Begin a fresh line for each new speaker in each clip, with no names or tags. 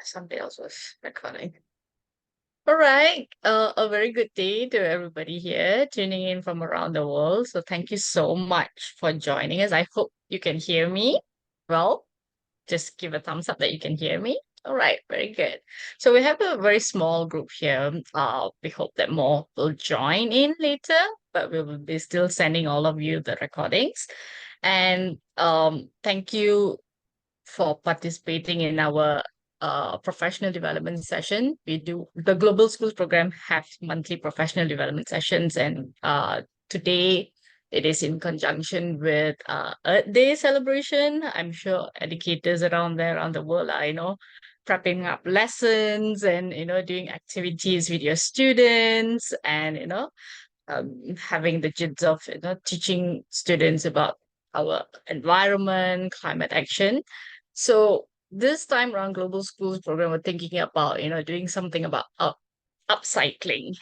Somebody else was recording. All right. A very good day to everybody here tuning in from around the world. So thank you so much for joining us. I hope you can hear me. Well, just give a thumbs up that you can hear me. All right, very good. So we have a very small group here. We hope that more will join in later, but we will be still sending all of you the recordings. And thank you for participating in our professional development session. We do the Global Schools program have monthly professional development sessions, and today it is in conjunction with Earth Day celebration. I'm sure educators around there around the world are prepping up lessons and doing activities with your students and having the jids of teaching students about our environment, climate action. So this time around Global Schools program, we're thinking about, doing something about upcycling,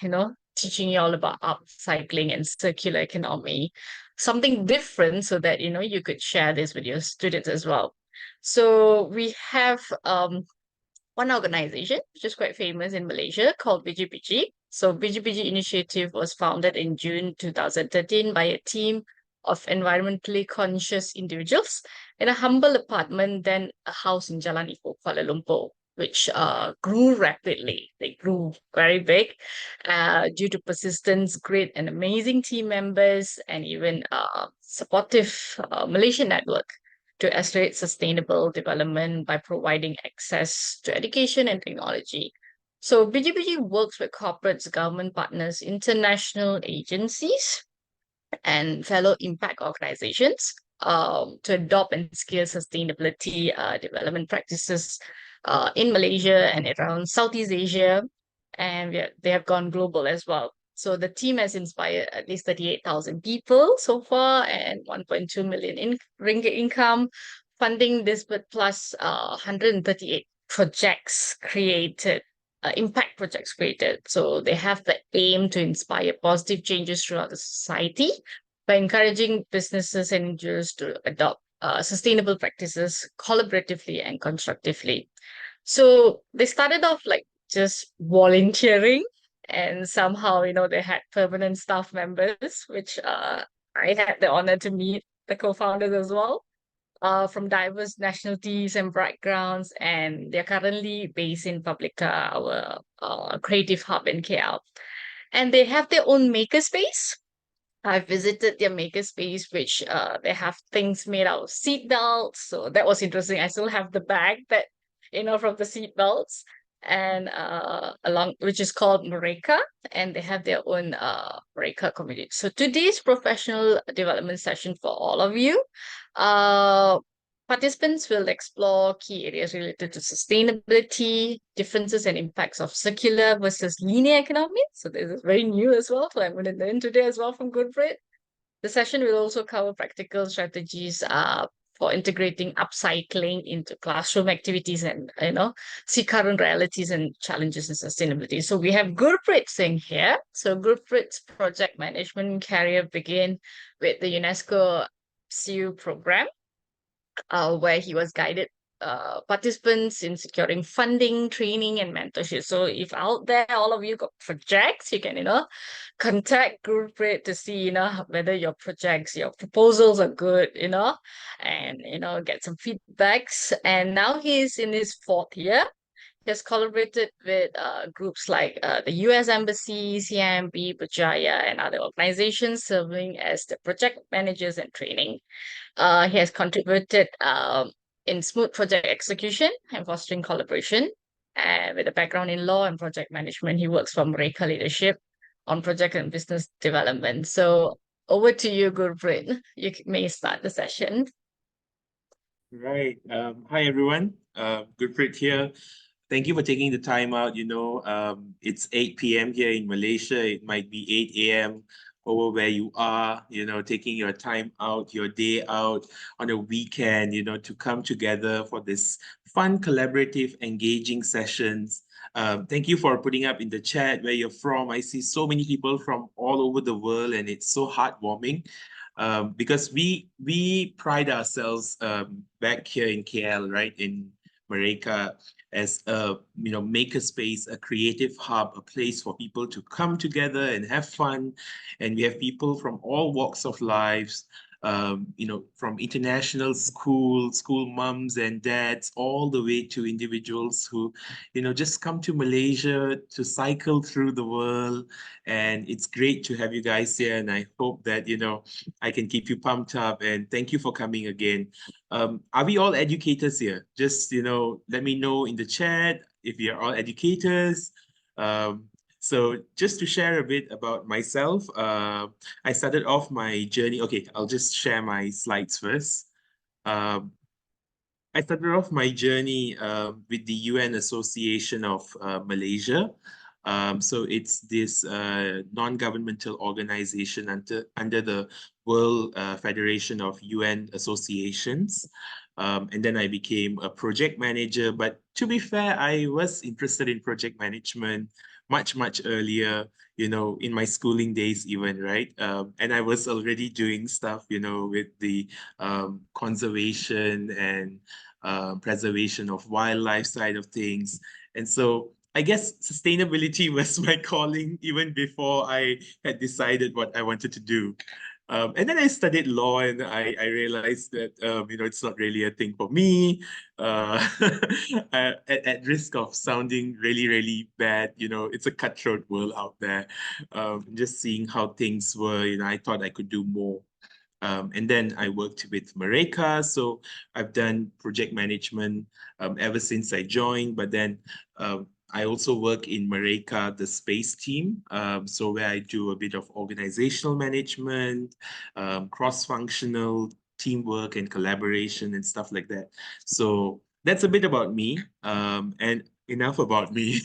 teaching you all about upcycling and circular economy, something different so that, you could share this with your students as well. So we have one organization, which is quite famous in Malaysia, called Biji. So Biji Initiative was founded in June 2013 by a team of environmentally conscious individuals in a humble apartment, then a house in Jalan Ipoh, Kuala Lumpur, which grew rapidly. They grew very big due to persistence, great and amazing team members, and even supportive Malaysian network to accelerate sustainable development by providing access to education and technology. So Biji works with corporates, government partners, international agencies, and fellow impact organizations to adopt and scale sustainability development practices in Malaysia and around Southeast Asia. And they have gone global as well. So the team has inspired at least 38,000 people so far and 1.2 million ringgit income, funding this with plus 138 projects created, impact projects created. So they have the aim to inspire positive changes throughout the society by encouraging businesses and individuals to adopt sustainable practices collaboratively and constructively. So they started off like just volunteering, and somehow, they had permanent staff members, which I had the honor to meet the co-founders as well, from diverse nationalities and backgrounds, and they're currently based in Publica, our creative hub in KL. And they have their own makerspace. I visited their makerspace, which they have things made out of seat belts. So that was interesting. I still have the bag that, from the seat belts and along which is called Mereka, and they have their own Mereka community. So today's professional development session for all of you. Uh Participants will explore key areas related to sustainability, differences and impacts of circular versus linear economy. So this is very new as well. So I'm going to learn today as well from Gurpreet. The session will also cover practical strategies for integrating upcycling into classroom activities and, see current realities and challenges in sustainability. So we have Gurpreet Singh here. So Gurpreet's project management career began with the UNESCO CU program, where he was guided participants in securing funding, training, and mentorship. So if out there, all of you got projects, you can, contact Gurpreet to see, whether your projects, your proposals are good, and, get some feedbacks. And now he's in his fourth year. He has collaborated with groups like the US Embassy, CIMB, Bujaya, and other organizations serving as the project managers and training. He has contributed in smooth project execution and fostering collaboration. And with a background in law and project management, he works for Mereka Leadership on project and business development. So over to you, Gurpreet. You may start the session.
Right. Hi, everyone. Gurpreet here. Thank you for taking the time out. It's 8 p.m. here in Malaysia. It might be 8 a.m. over where you are, taking your time out, your day out on a weekend, to come together for this fun, collaborative, engaging sessions. Thank you for putting up in the chat where you're from. I see so many people from all over the world, and it's so heartwarming. Because we pride ourselves back here in KL, right, in Mereka as a makerspace, a creative hub, a place for people to come together and have fun. And we have people from all walks of lives, from international school moms and dads, all the way to individuals who, just come to Malaysia to cycle through the world. And it's great to have you guys here. And I hope that, I can keep you pumped up. And thank you for coming again. Are we all educators here? Just, let me know in the chat if you're all educators. So just to share a bit about myself, I started off my journey. Okay, I'll just share my slides first. I started off my journey with the UN Association of Malaysia. So it's this non-governmental organization under the World Federation of UN Associations. And then I became a project manager. But to be fair, I was interested in project management much earlier, in my schooling days even, right? And I was already doing stuff, with the conservation and preservation of wildlife side of things. And so I guess sustainability was my calling even before I had decided what I wanted to do. And then I studied law and I realized that, it's not really a thing for me. At risk of sounding really bad, it's a cutthroat world out there. Just seeing how things were, I thought I could do more. And then I worked with Mereka. So I've done project management ever since I joined. But then I also work in Mereka, the space team. So where I do a bit of organizational management, cross-functional teamwork and collaboration and stuff like that. So that's a bit about me, and enough about me.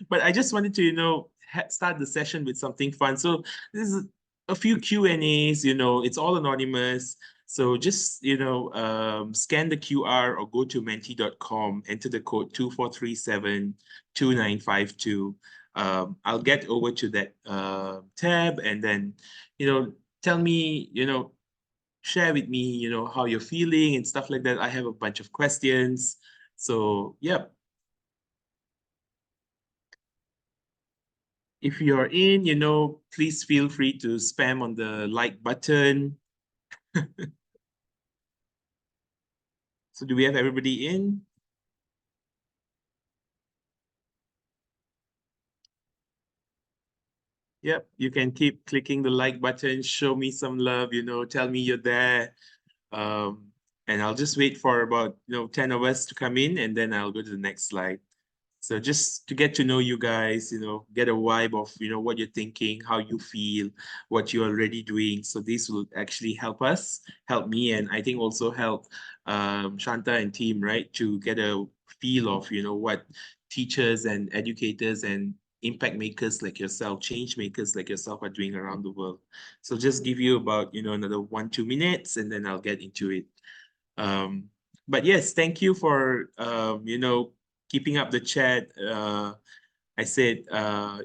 But I just wanted to, start the session with something fun. So this is a few Q&As, it's all anonymous. So just, scan the QR or go to menti.com, enter the code 24372952. I'll get over to that tab and then, tell me, share with me, how you're feeling and stuff like that. I have a bunch of questions. So, yeah. If you're in, please feel free to spam on the like button. So do we have everybody in? Yep, you can keep clicking the like button, show me some love, tell me you're there. And I'll just wait for about, 10 of us to come in and then I'll go to the next slide. So just to get to know you guys, get a vibe of, what you're thinking, how you feel, what you're already doing. So this will actually help me, and I think also help Shanta and team, right, to get a feel of, what teachers and educators and impact makers like yourself, change makers like yourself are doing around the world. So just give you about, another 1-2 minutes and then I'll get into it. But yes, thank you for, keeping up the chat. I said, to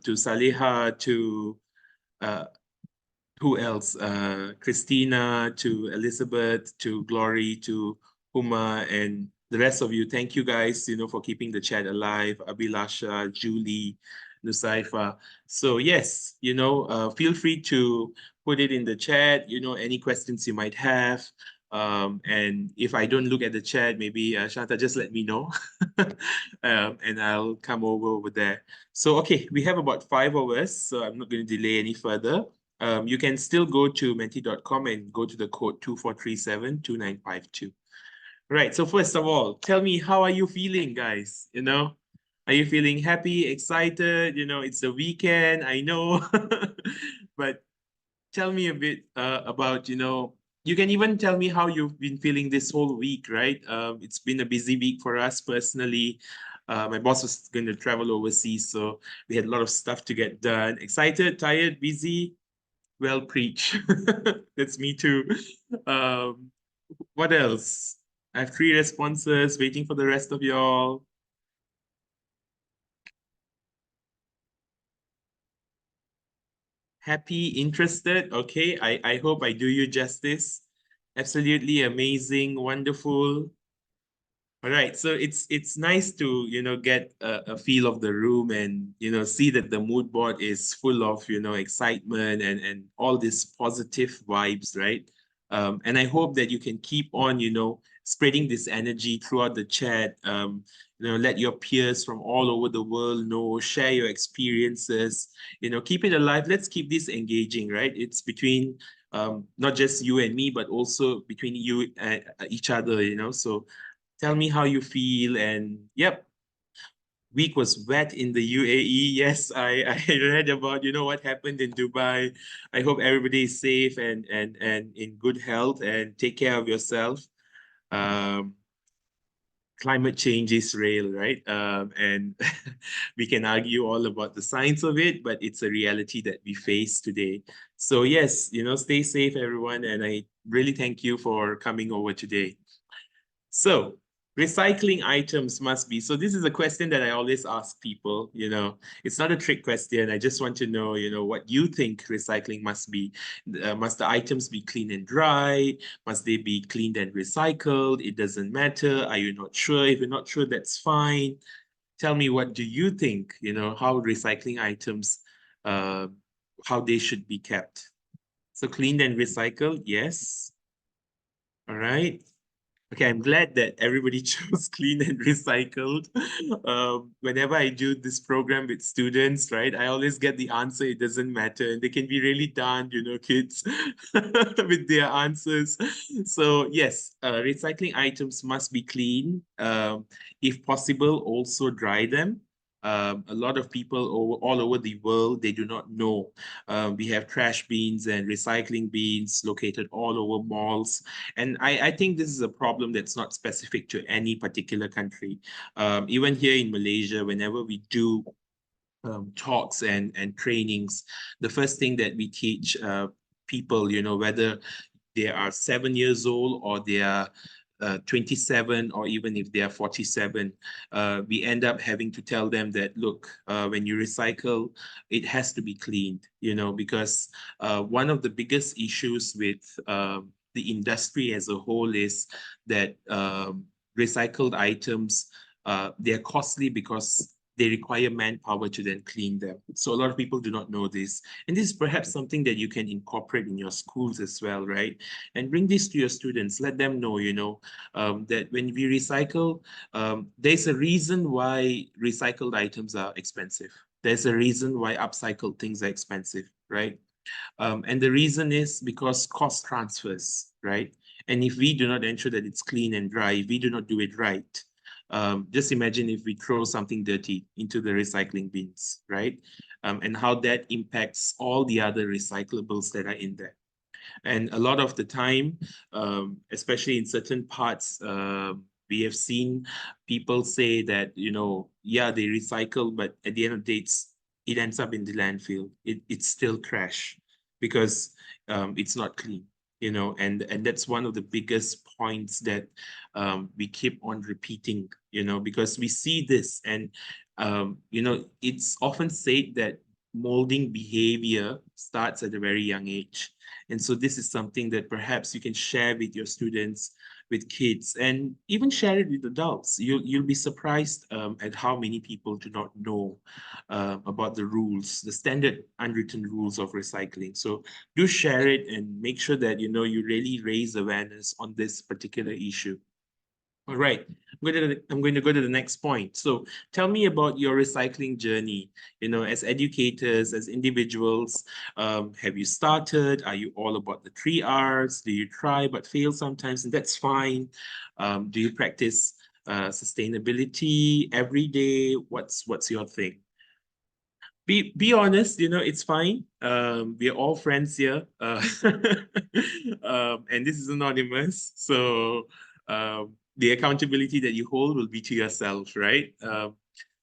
Saleha, to who else? Christina, to Elizabeth, to Glory, to Uma, and the rest of you. Thank you guys, for keeping the chat alive. Abhilasha, Julie, Nusaifa. So yes, feel free to put it in the chat, any questions you might have. And if I don't look at the chat, maybe Shanta, just let me know. And I'll come over there. So, okay, we have about 5 of us, so I'm not going to delay any further. You can still go to menti.com and go to the code 24372952. Right, so first of all, tell me, how are you feeling, guys? Are you feeling happy, excited? It's the weekend, I know. But tell me a bit about, you can even tell me how you've been feeling this whole week, right? It's been a busy week for us personally. My boss was going to travel overseas, so we had a lot of stuff to get done. Excited, tired, busy? Well, preach. That's me too. Um, what else? I have 3 responses waiting for the rest of y'all. Happy, interested. Okay, I hope I do you justice. Absolutely amazing, wonderful. All right, so it's nice to get a feel of the room and see that the mood board is full of excitement and all these positive vibes, right? And I hope that you can keep on spreading this energy throughout the chat. Let your peers from all over the world know, share your experiences. Keep it alive. Let's keep this engaging, right? It's between not just you and me, but also between you and each other. So tell me how you feel. And yep, week was wet in the UAE. Yes, I read about what happened in Dubai. I hope everybody is safe and in good health and take care of yourself. Um, Climate change is real, right? And we can argue all about the science of it, but it's a reality that we face today. So yes, stay safe, everyone, and I really thank you for coming over today. So, recycling items must be. So, this is a question that I always ask people. It's not a trick question. I just want to know, what you think recycling must be. Must the items be clean and dry? Must they be cleaned and recycled? It doesn't matter. Are you not sure? If you're not sure, that's fine. Tell me, what do you think, how recycling items, uh, how they should be kept? So, cleaned and recycled, yes. All right. Okay, I'm glad that everybody chose clean and recycled. Whenever I do this program with students, right, I always get the answer, it doesn't matter. And they can be really darned, kids, with their answers. So, yes, recycling items must be clean. If possible, also dry them. A lot of people all over the world, they do not know. We have trash bins and recycling bins located all over malls. And I think this is a problem that's not specific to any particular country. Even here in Malaysia, whenever we do talks and trainings, the first thing that we teach people, whether they are 7 years old or they are 27, or even if they are 47, we end up having to tell them that, look, when you recycle, it has to be cleaned, because one of the biggest issues with the industry as a whole is that recycled items, they're costly because they require manpower to then clean them. So a lot of people do not know this. And this is perhaps something that you can incorporate in your schools as well, right? And bring this to your students. Let them know, that when we recycle, there's a reason why recycled items are expensive. There's a reason why upcycled things are expensive, right? And the reason is because cost transfers, right? And if we do not ensure that it's clean and dry, if we do not do it right, just imagine if we throw something dirty into the recycling bins, right? And how that impacts all the other recyclables that are in there. And a lot of the time, especially in certain parts, we have seen people say that, yeah, they recycle, but at the end of the day, it ends up in the landfill. It's still trash because it's not clean, and that's one of the biggest points that we keep on repeating, because we see this. And, it's often said that molding behavior starts at a very young age. And so this is something that perhaps you can share with your students, with kids, and even share it with adults. You'll be surprised at how many people do not know about the rules, the standard unwritten rules of recycling. So do share it and make sure that you really raise awareness on this particular issue. All right, I'm going to go to the next point. So tell me about your recycling journey. As educators, as individuals, have you started? Are you all about the 3 Rs? Do you try but fail sometimes? And that's fine. Do you practice sustainability every day? What's your thing? Be honest, it's fine. We're all friends here. And this is anonymous. So the accountability that you hold will be to yourself, right?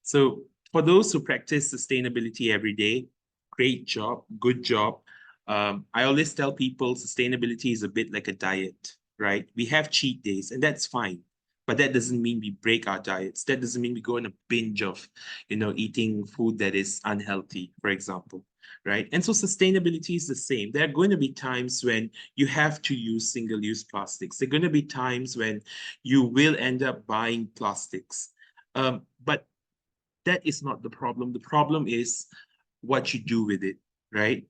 So for those who practice sustainability every day, great job, good job. I always tell people sustainability is a bit like a diet, right? We have cheat days, and that's fine. But that doesn't mean we break our diets. That doesn't mean we go on a binge of, eating food that is unhealthy, for example. right? And so sustainability is the same. There are going to be times when you have to use single-use plastics. There are going to be times when you will end up buying plastics. But that is not the problem. The problem is what you do with it, right?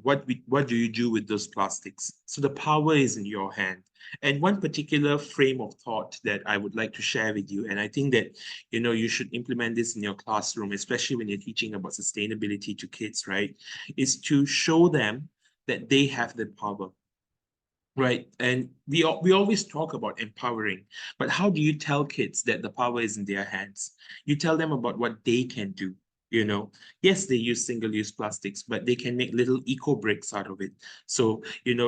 What do you do with those plastics? So the power is in your hand. And one particular frame of thought that I would like to share with you, and I think that you should implement this in your classroom, especially when you're teaching about sustainability to kids, right? Is to show them that they have the power. Right. And we always talk about empowering, but how do you tell kids that the power is in their hands? You tell them about what they can do. Yes, they use single-use plastics, but they can make little eco bricks out of it. So,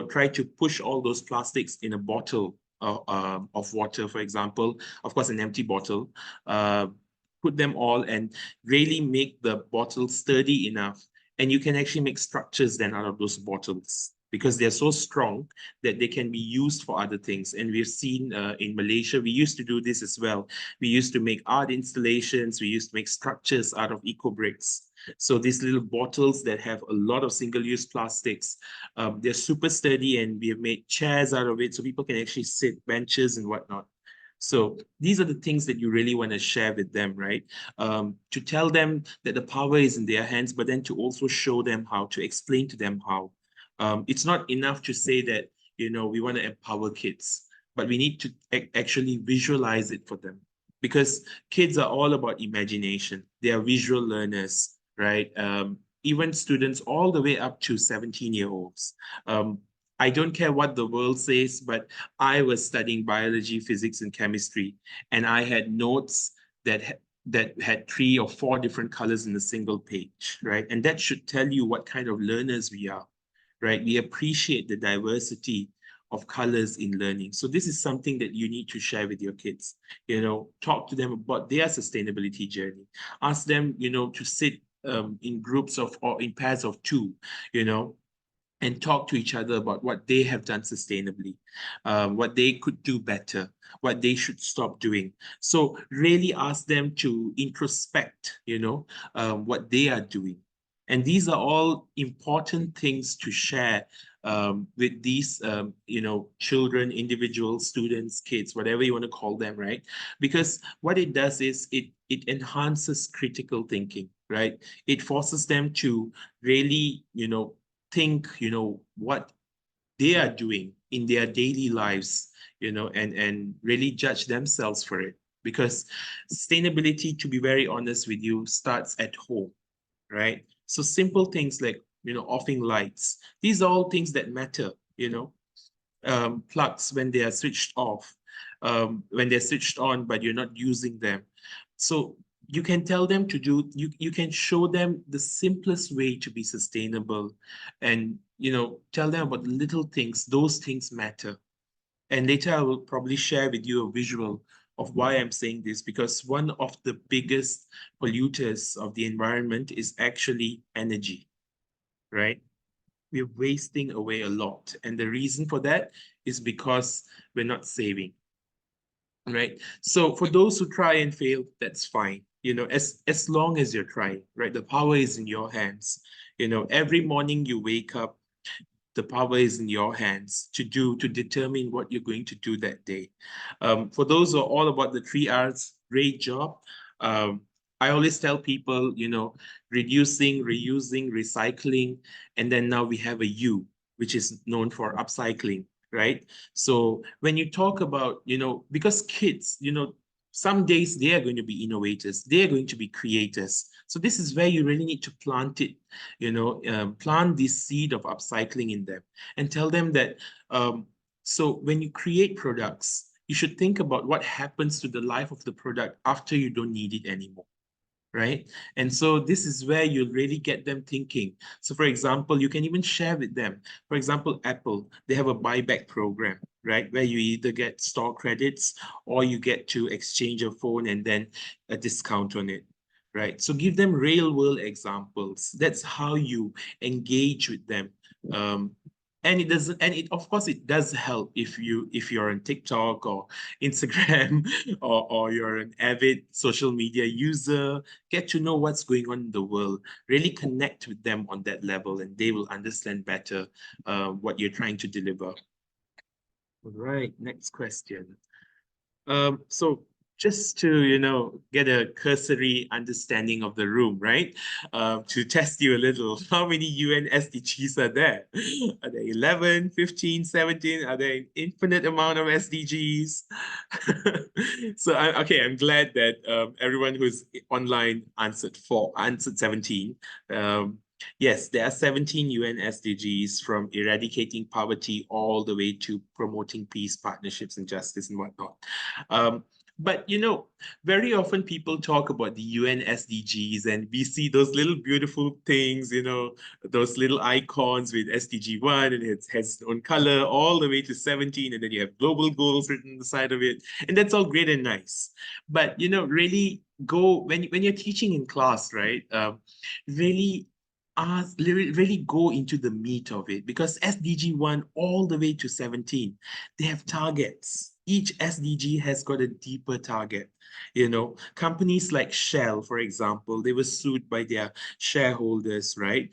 try to push all those plastics in a bottle of water, for example, of course, an empty bottle, put them all and really make the bottle sturdy enough. And you can actually make structures then out of those bottles, because they're so strong that they can be used for other things. And we've seen in Malaysia, we used to do this as well. We used to make art installations. We used to make structures out of eco bricks. So these little bottles that have a lot of single-use plastics, they're super sturdy, and we have made chairs out of it so people can actually sit, benches and whatnot. So these are the things that you really want to share with them, right? To tell them that the power is in their hands, but then to also show them how, to explain to them how. It's not enough to say that, we want to empower kids, but we need to actually visualize it for them, because kids are all about imagination. They are visual learners, right? Even students all the way up to 17-year-olds. I don't care what the world says, but I was studying biology, physics, and chemistry, and I had notes that had 3 or 4 different colors in a single page, right? And that should tell you what kind of learners we are, right? We appreciate the diversity of colors in learning. So this is something that you need to share with your kids. Talk to them about their sustainability journey. Ask them, to sit in groups of, or in pairs of 2, and talk to each other about what they have done sustainably, what they could do better, what they should stop doing. So really ask them to introspect, what they are doing. And these are all important things to share with these, children, individuals, students, kids, whatever you want to call them, right? Because what it does is it enhances critical thinking, right? It forces them to really, think, what they are doing in their daily lives, and really judge themselves for it. Because sustainability, to be very honest with you, starts at home, right? So simple things like, offing lights, these are all things that matter, plugs when they are switched off, when they're switched on, but you're not using them. So you can tell them to do, you can show them the simplest way to be sustainable, and, tell them about little things. Those things matter. And later I will probably share with you a visual of why I'm saying this, because one of the biggest polluters of the environment is actually energy, right? We're wasting away a lot. And the reason for that is because we're not saving, right? So for those who try and fail, that's fine. As long as you're trying, right? The power is in your hands. Every morning you wake up, the power is in your hands to determine what you're going to do that day. For those who are all about the 3 R's, great job. I always tell people, reducing, reusing, recycling, and then now we have a U, which is known for upcycling, right? So when you talk about, because kids, some days they are going to be innovators, they are going to be creators. So this is where you really need to plant it, plant this seed of upcycling in them, and tell them that, so when you create products, you should think about what happens to the life of the product after you don't need it anymore, right? And so this is where you really get them thinking. So for example, you can even share with them. For example, Apple, they have a buyback program, right? Where you either get store credits or you get to exchange a phone and then a discount on it, right? So give them real world examples. That's how you engage with them. And it doesn't, and it of course it does help if you're on TikTok or Instagram or you're an avid social media user, get to know what's going on in the world, really connect with them on that level, and they will understand better what you're trying to deliver. All right, next question. So just to, get a cursory understanding of the room, right? To test you a little, how many UN SDGs are there? Are there 11, 15, 17? Are there an infinite amount of SDGs? So, I'm glad that everyone who's online answered 17. Yes, there are 17 UN SDGs, from eradicating poverty all the way to promoting peace, partnerships, and justice and whatnot. But very often people talk about the UN SDGs and we see those little beautiful things, those little icons with SDG 1 and it has its own color all the way to 17, and then you have global goals written on the side of it. And that's all great and nice. But really go when you're teaching in class, right? Really really go into the meat of it, because SDG 1 all the way to 17, they have targets. Each SDG has got a deeper target. Companies like Shell, for example, they were sued by their shareholders, right?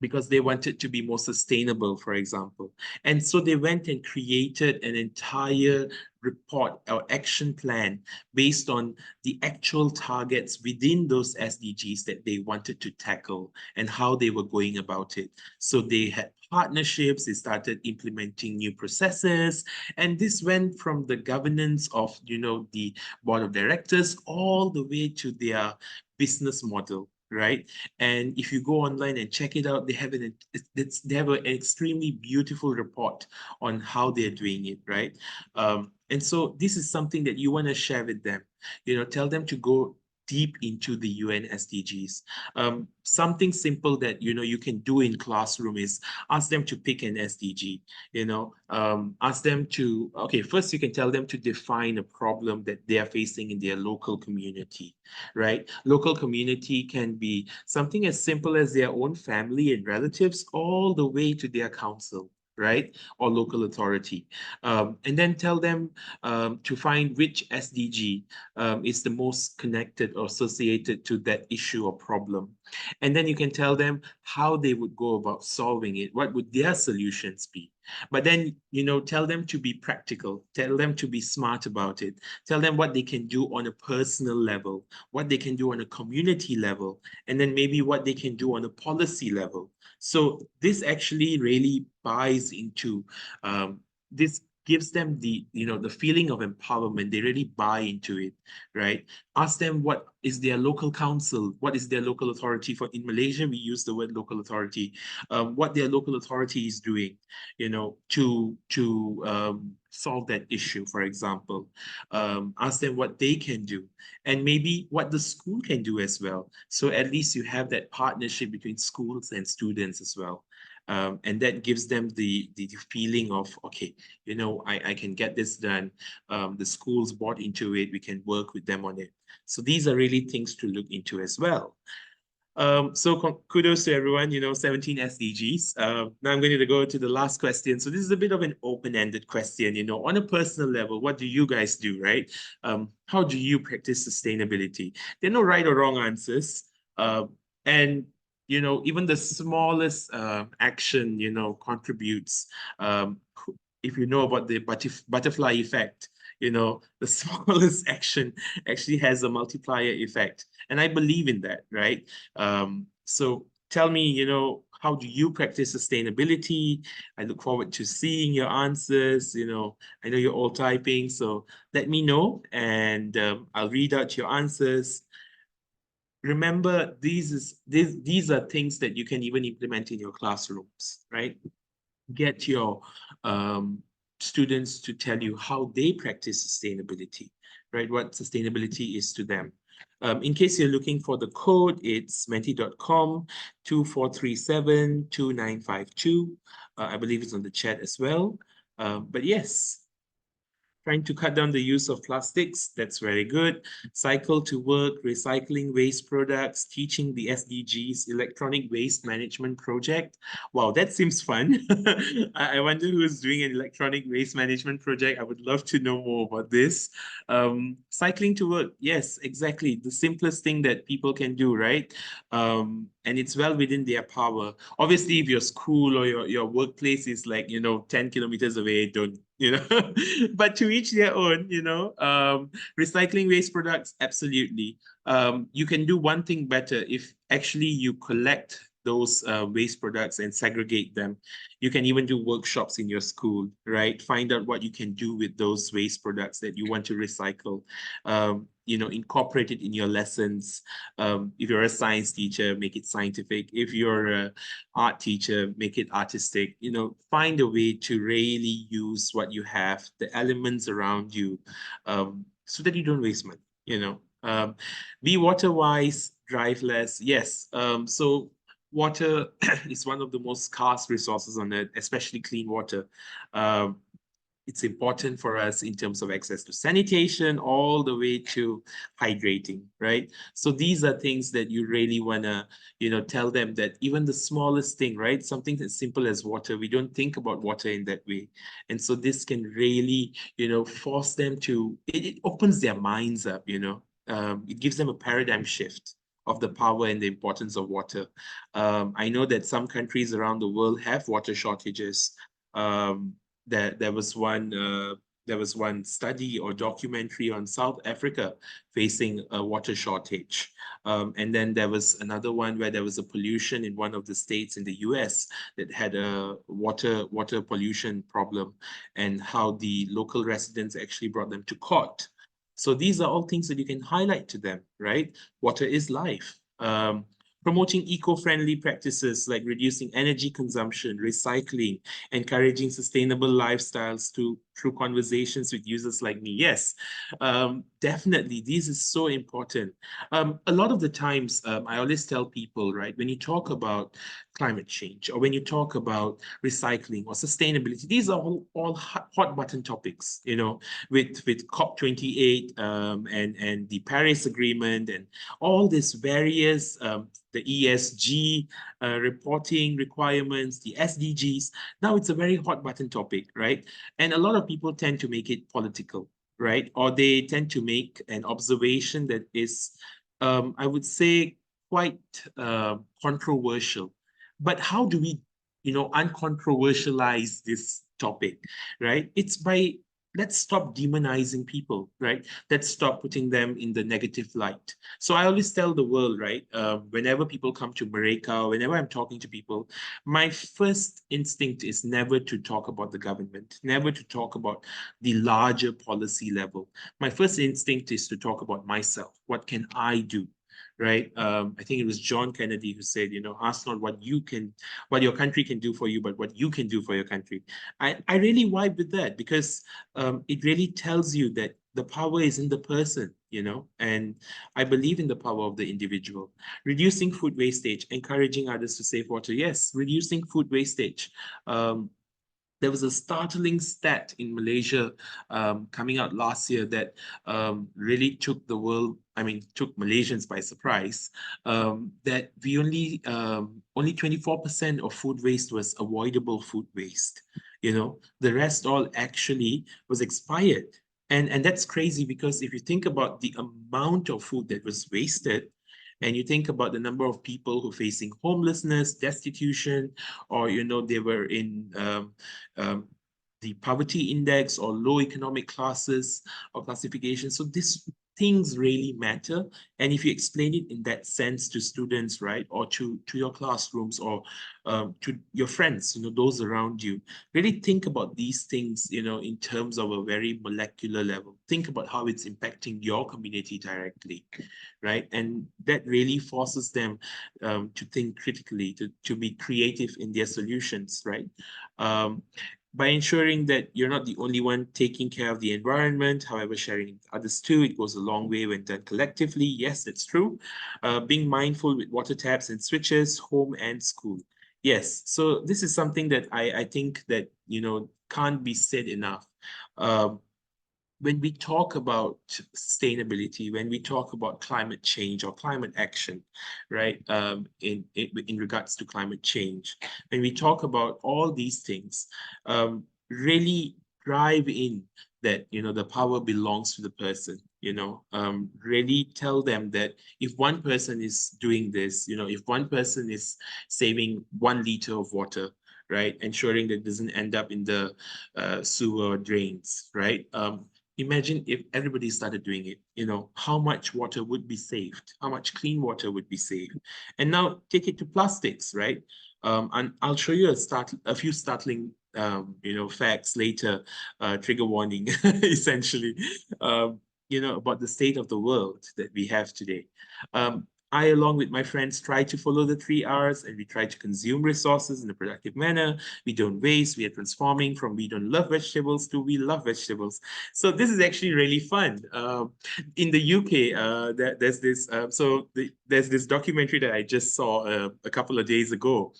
Because they wanted to be more sustainable, for example. And so they went and created an entire report or action plan based on the actual targets within those SDGs that they wanted to tackle and how they were going about it. So they had partnerships, they started implementing new processes, and this went from the governance of, the board of directors all the way to their business model, right? And if you go online and check it out, they have an extremely beautiful report on how they're doing it, right? And so this is something that you want to share with them. Tell them to go deep into the UN SDGs. Something simple that you can do in classroom is ask them to pick an SDG. Ask them to, okay, first you can tell them to define a problem that they are facing in their local community, right? Local community can be something as simple as their own family and relatives, all the way to their council, right? Or local authority. And then tell them to find which SDG is the most connected or associated to that issue or problem. And then you can tell them how they would go about solving it. What would their solutions be? But then, tell them to be practical, tell them to be smart about it, tell them what they can do on a personal level, what they can do on a community level, and then maybe what they can do on a policy level. So this actually really buys into this, gives them the feeling of empowerment. They really buy into it, right? Ask them what is their local council, what is their local authority. For in Malaysia, we use the word local authority. What their local authority is doing, to solve that issue, for example. Ask them what they can do, and maybe what the school can do as well. So at least you have that partnership between schools and students as well. And that gives them the feeling of, okay, I can get this done. The school's bought into it. We can work with them on it. So these are really things to look into as well. So kudos to everyone, 17 SDGs. Now I'm going to go to the last question. So this is a bit of an open-ended question, on a personal level, what do you guys do, right? How do you practice sustainability? There are no right or wrong answers. And even the smallest action, contributes. If you know about the butterfly effect, the smallest action actually has a multiplier effect. And I believe in that, right? So tell me, how do you practice sustainability? I look forward to seeing your answers. I know you're all typing, so let me know, and I'll read out your answers. Remember, these are things that you can even implement in your classrooms, right? Get your students to tell you how they practice sustainability, right? What sustainability is to them. In case you're looking for the code, it's menti.com 24372952. I believe it's on the chat as well. But yes, Trying to cut down the use of plastics, that's very good. Cycle to work, recycling waste products, teaching the SDGs, electronic waste management project. Wow, that seems fun. I wonder who's doing an electronic waste management project. I would love to know more about this. Cycling to work, yes, exactly. The simplest thing that people can do, right? And it's well within their power. Obviously, if your school or your workplace is like, 10 kilometers away, don't, but to each their own, recycling waste products, absolutely. You can do one thing better if actually you collect those waste products and segregate them. You can even do workshops in your school, right? Find out what you can do with those waste products that you want to recycle. Incorporate it in your lessons. If you're a science teacher, make it scientific. If you're a art teacher, make it artistic. Find a way to really use what you have, the elements around you, so that you don't waste money. Be water wise, drive less. Yes. So water is one of the most scarce resources on earth, especially clean water. Um, it's important for us in terms of access to sanitation all the way to hydrating, right? So these are things that you really want to, tell them that even the smallest thing, right? Something as simple as water, we don't think about water in that way. And so this can really, force them to, it opens their minds up, it gives them a paradigm shift of the power and the importance of water. I know that some countries around the world have water shortages. Um, there was one study or documentary on South Africa facing a water shortage. And then there was another one where there was a pollution in one of the states in the US that had a water pollution problem, and how the local residents actually brought them to court. So these are all things that you can highlight to them, right? Water is life. Promoting eco-friendly practices like reducing energy consumption, recycling, encouraging sustainable lifestyles through conversations with users like me. Yes, definitely. This is so important. A lot of the times, I always tell people, right, when you talk about climate change or when you talk about recycling or sustainability, these are all hot button topics, with COP28 and the Paris Agreement and all these various the ESG reporting requirements, the SDGs. Now it's a very hot button topic, right? And a lot of people tend to make it political, right? Or they tend to make an observation that is, I would say, quite controversial. But how do we, uncontroversialize this topic, right? It's by, let's stop demonizing people, right? Let's stop putting them in the negative light. So I always tell the world, right? Whenever people come to Mereka, whenever I'm talking to people, my first instinct is never to talk about the government, never to talk about the larger policy level. My first instinct is to talk about myself. What can I do? Right. I think it was John Kennedy who said, ask not what your country can do for you, but what you can do for your country. I really vibe with that because it really tells you that the power is in the person, and I believe in the power of the individual. Reducing food wastage, encouraging others to save water. Yes, reducing food wastage. There was a startling stat in Malaysia coming out last year that really took the world, took Malaysians by surprise, that we only 24% of food waste was avoidable food waste. The rest all actually was expired. And that's crazy because if you think about the amount of food that was wasted, and you think about the number of people who are facing homelessness, destitution, or they were in um, the poverty index or low economic classes or classification. So these things really matter. And if you explain it in that sense to students, right, or to your classrooms or to your friends, those around you, really think about these things, in terms of a very molecular level. Think about how it's impacting your community directly, right? And that really forces them to think critically, to be creative in their solutions, right? By ensuring that you're not the only one taking care of the environment, however, sharing others too, it goes a long way when done collectively. Yes, that's true. Being mindful with water taps and switches, home and school. Yes, so this is something that I think that, can't be said enough. Um, when we talk about sustainability, when we talk about climate change or climate action, right, in regards to climate change, when we talk about all these things, really drive in that, the power belongs to the person, really tell them that if one person is doing this, if one person is saving 1 liter of water, right, ensuring that it doesn't end up in the sewer drains, right? Imagine if everybody started doing it, how much water would be saved, how much clean water would be saved. And now take it to plastics, right? And I'll show you a few startling facts later, trigger warning, essentially, about the state of the world that we have today. I, along with my friends, try to follow the 3 Rs, and we try to consume resources in a productive manner. We don't waste. We are transforming from we don't love vegetables to we love vegetables. So this is actually really fun. In the UK, there's this documentary that I just saw a couple of days ago,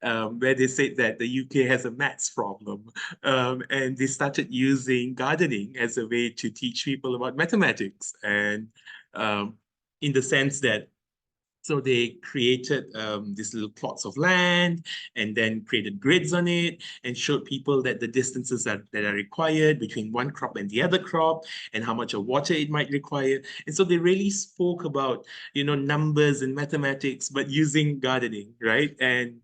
where they said that the UK has a maths problem, and they started using gardening as a way to teach people about mathematics, and in the sense that, so they created these little plots of land and then created grids on it and showed people that the distances that are required between one crop and the other crop and how much of water it might require. And so they really spoke about, numbers and mathematics, but using gardening, right? And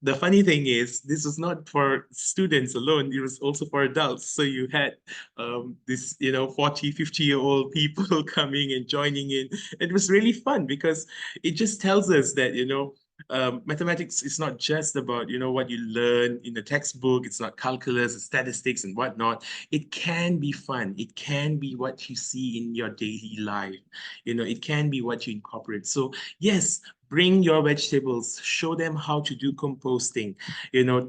the funny thing is, this was not for students alone, it was also for adults. So you had this, 40, 50-year-old people coming and joining in. It was really fun because it just tells us that, mathematics is not just about, what you learn in the textbook. It's not calculus, it's statistics and whatnot. It can be fun. It can be what you see in your daily life. It can be what you incorporate. So yes, bring your vegetables, show them how to do composting,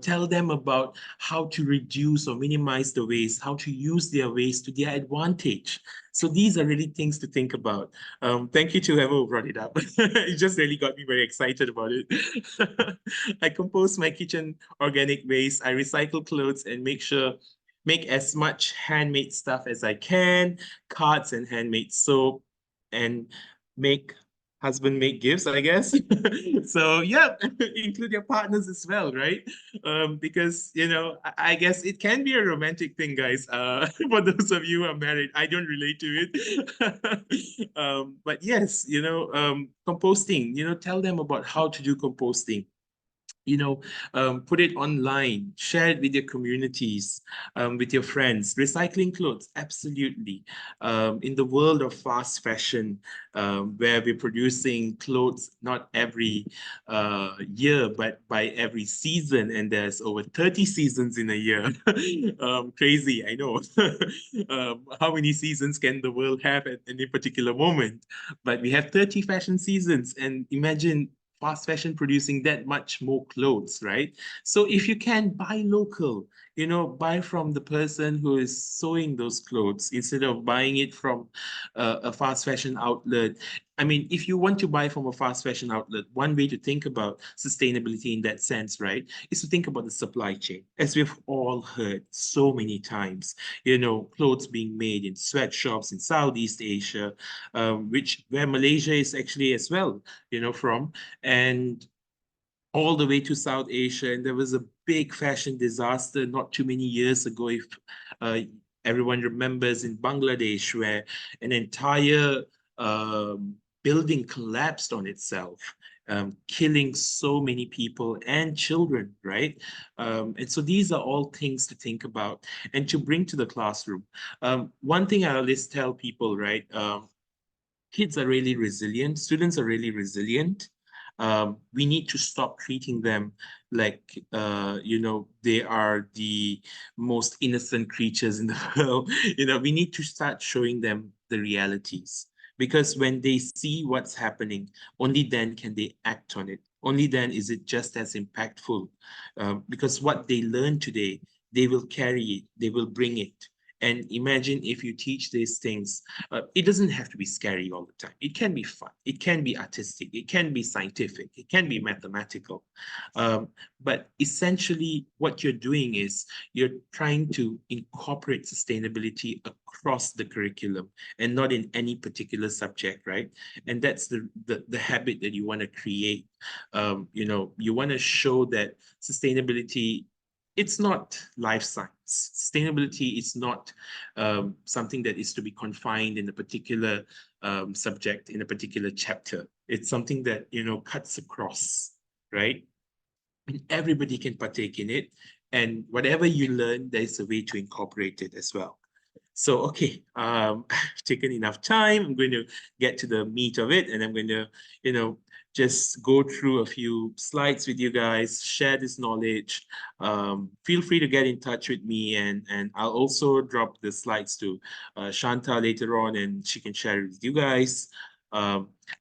tell them about how to reduce or minimize the waste, how to use their waste to their advantage. So these are really things to think about. Thank you to whoever brought it up. It just really got me very excited about it. I compost my kitchen organic waste. I recycle clothes and make as much handmade stuff as I can, cards and handmade soap, and make husband make gifts, I guess. So yeah, include your partners as well, right? Because I guess it can be a romantic thing, guys. For those of you who are married, I don't relate to it. But yes, composting. Tell them about how to do composting. Put it online, share it with your communities, with your friends. Recycling clothes, absolutely. In the world of fast fashion, where we're producing clothes not every year, but by every season, and there's over 30 seasons in a year. Crazy, I know. How many seasons can the world have at any particular moment? But we have 30 fashion seasons, and imagine fast fashion producing that much more clothes, right? So if you can buy local, buy from the person who is sewing those clothes instead of buying it from a fast fashion outlet. I mean, if you want to buy from a fast fashion outlet, one way to think about sustainability in that sense, right, is to think about the supply chain. As we've all heard so many times, clothes being made in sweatshops in Southeast Asia, where Malaysia is actually as well, from, and all the way to South Asia. And there was a big fashion disaster not too many years ago, if uh, everyone remembers, in Bangladesh, where an entire building collapsed on itself. Killing so many people and children, right? And so these are all things to think about and to bring to the classroom. One thing I always tell people, right? Kids are really resilient, students are really resilient. We need to stop treating them like, they are the most innocent creatures in the world. We need to start showing them the realities, because when they see what's happening, only then can they act on it. Only then is it just as impactful, because what they learn today, they will carry it, they will bring it. And imagine if you teach these things, it doesn't have to be scary all the time. It can be fun. It can be artistic. It can be scientific. It can be mathematical. But essentially, what you're doing is you're trying to incorporate sustainability across the curriculum and not in any particular subject, right? And that's the habit that you want to create. You want to show that sustainability, it's not life science. Sustainability is not something that is to be confined in a particular subject, in a particular chapter. It's something that, cuts across, right? And everybody can partake in it. And whatever you learn, there's a way to incorporate it as well. So, okay, I've taken enough time. I'm going to get to the meat of it, and I'm going to, just go through a few slides with you guys, share this knowledge. Feel free to get in touch with me, and I'll also drop the slides to Shanta later on, and she can share it with you guys.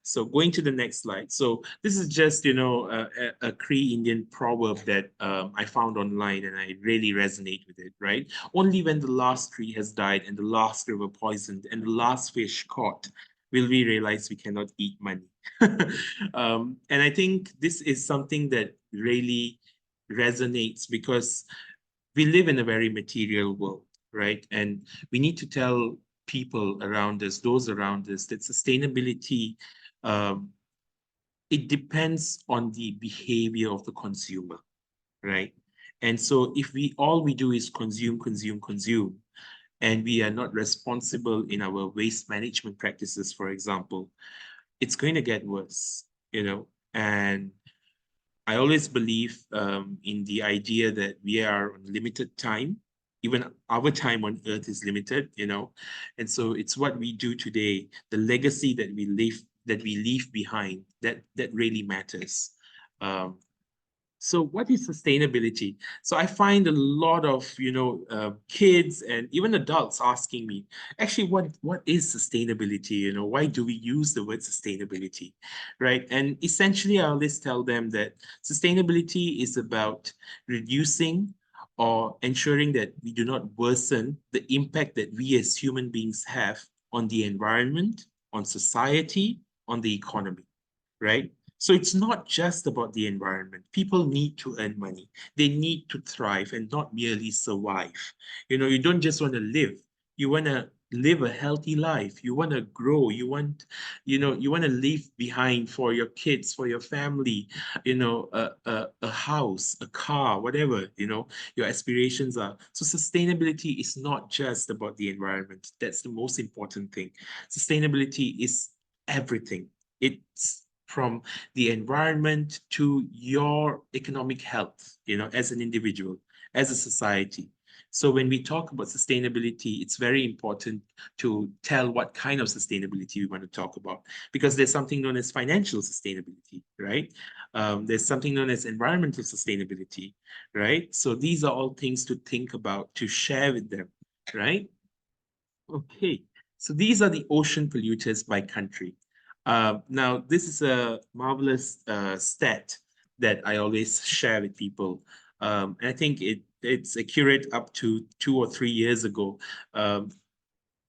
So going to the next slide. So this is just, a Cree Indian proverb that I found online, and I really resonate with it, right? Only when the last tree has died and the last river poisoned and the last fish caught will we realize we cannot eat money. And I think this is something that really resonates because we live in a very material world, right? And we need to tell people around us, those around us, that sustainability, it depends on the behavior of the consumer, right? And so if all we do is consume, consume, consume, and we are not responsible in our waste management practices, for example, it's going to get worse, and I always believe in the idea that we are on limited time. Even our time on earth is limited, and so it's what we do today, the legacy that we leave behind, that really matters. So what is sustainability? So I find a lot of, kids and even adults asking me, actually, what is sustainability? Why do we use the word sustainability, right? And essentially, I always tell them that sustainability is about reducing or ensuring that we do not worsen the impact that we as human beings have on the environment, on society, on the economy, right? So it's not just about the environment. People need to earn money. They need to thrive and not merely survive. You don't just want to live. You want to live a healthy life. You want to grow. You want to leave behind for your kids, for your family, a house, a car, whatever, your aspirations are. So sustainability is not just about the environment. That's the most important thing. Sustainability is everything. It's from the environment to your economic health, as an individual, as a society. So when we talk about sustainability, it's very important to tell what kind of sustainability we want to talk about, because there's something known as financial sustainability, right? There's something known as environmental sustainability, right? So these are all things to think about, to share with them, right? Okay, so these are the ocean polluters by country. Now, this is a marvelous stat that I always share with people. And I think it's accurate up to 2 or 3 years ago.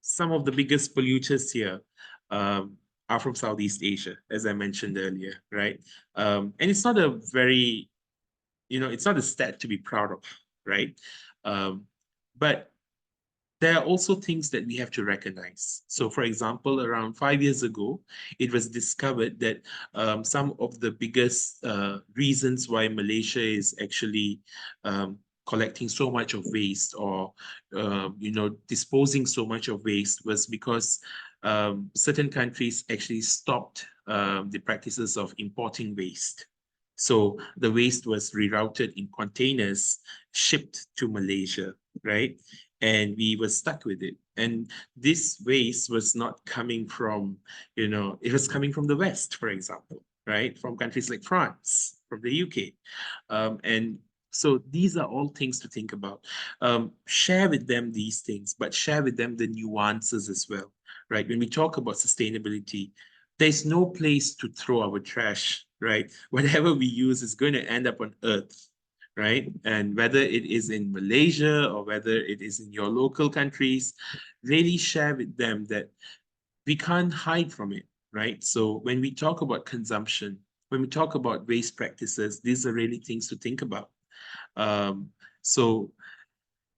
Some of the biggest polluters here are from Southeast Asia, as I mentioned earlier, right? And it's not a very, it's not a stat to be proud of, right? But there are also things that we have to recognize. So, for example, around 5 years ago, it was discovered that some of the biggest reasons why Malaysia is actually collecting so much of waste, or disposing so much of waste, was because certain countries actually stopped the practices of importing waste. So the waste was rerouted in containers, shipped to Malaysia, right? And we were stuck with it. And this waste was not coming from, it was coming from the West, for example, right? From countries like France, from the UK. And so these are all things to think about. Share with them these things, but share with them the nuances as well, right? When we talk about sustainability, there's no place to throw our trash, right? Whatever we use is going to end up on Earth, right? And whether it is in Malaysia or whether it is in your local countries, really share with them that we can't hide from it, right? So when we talk about consumption, when we talk about waste practices, these are really things to think about. Um, so,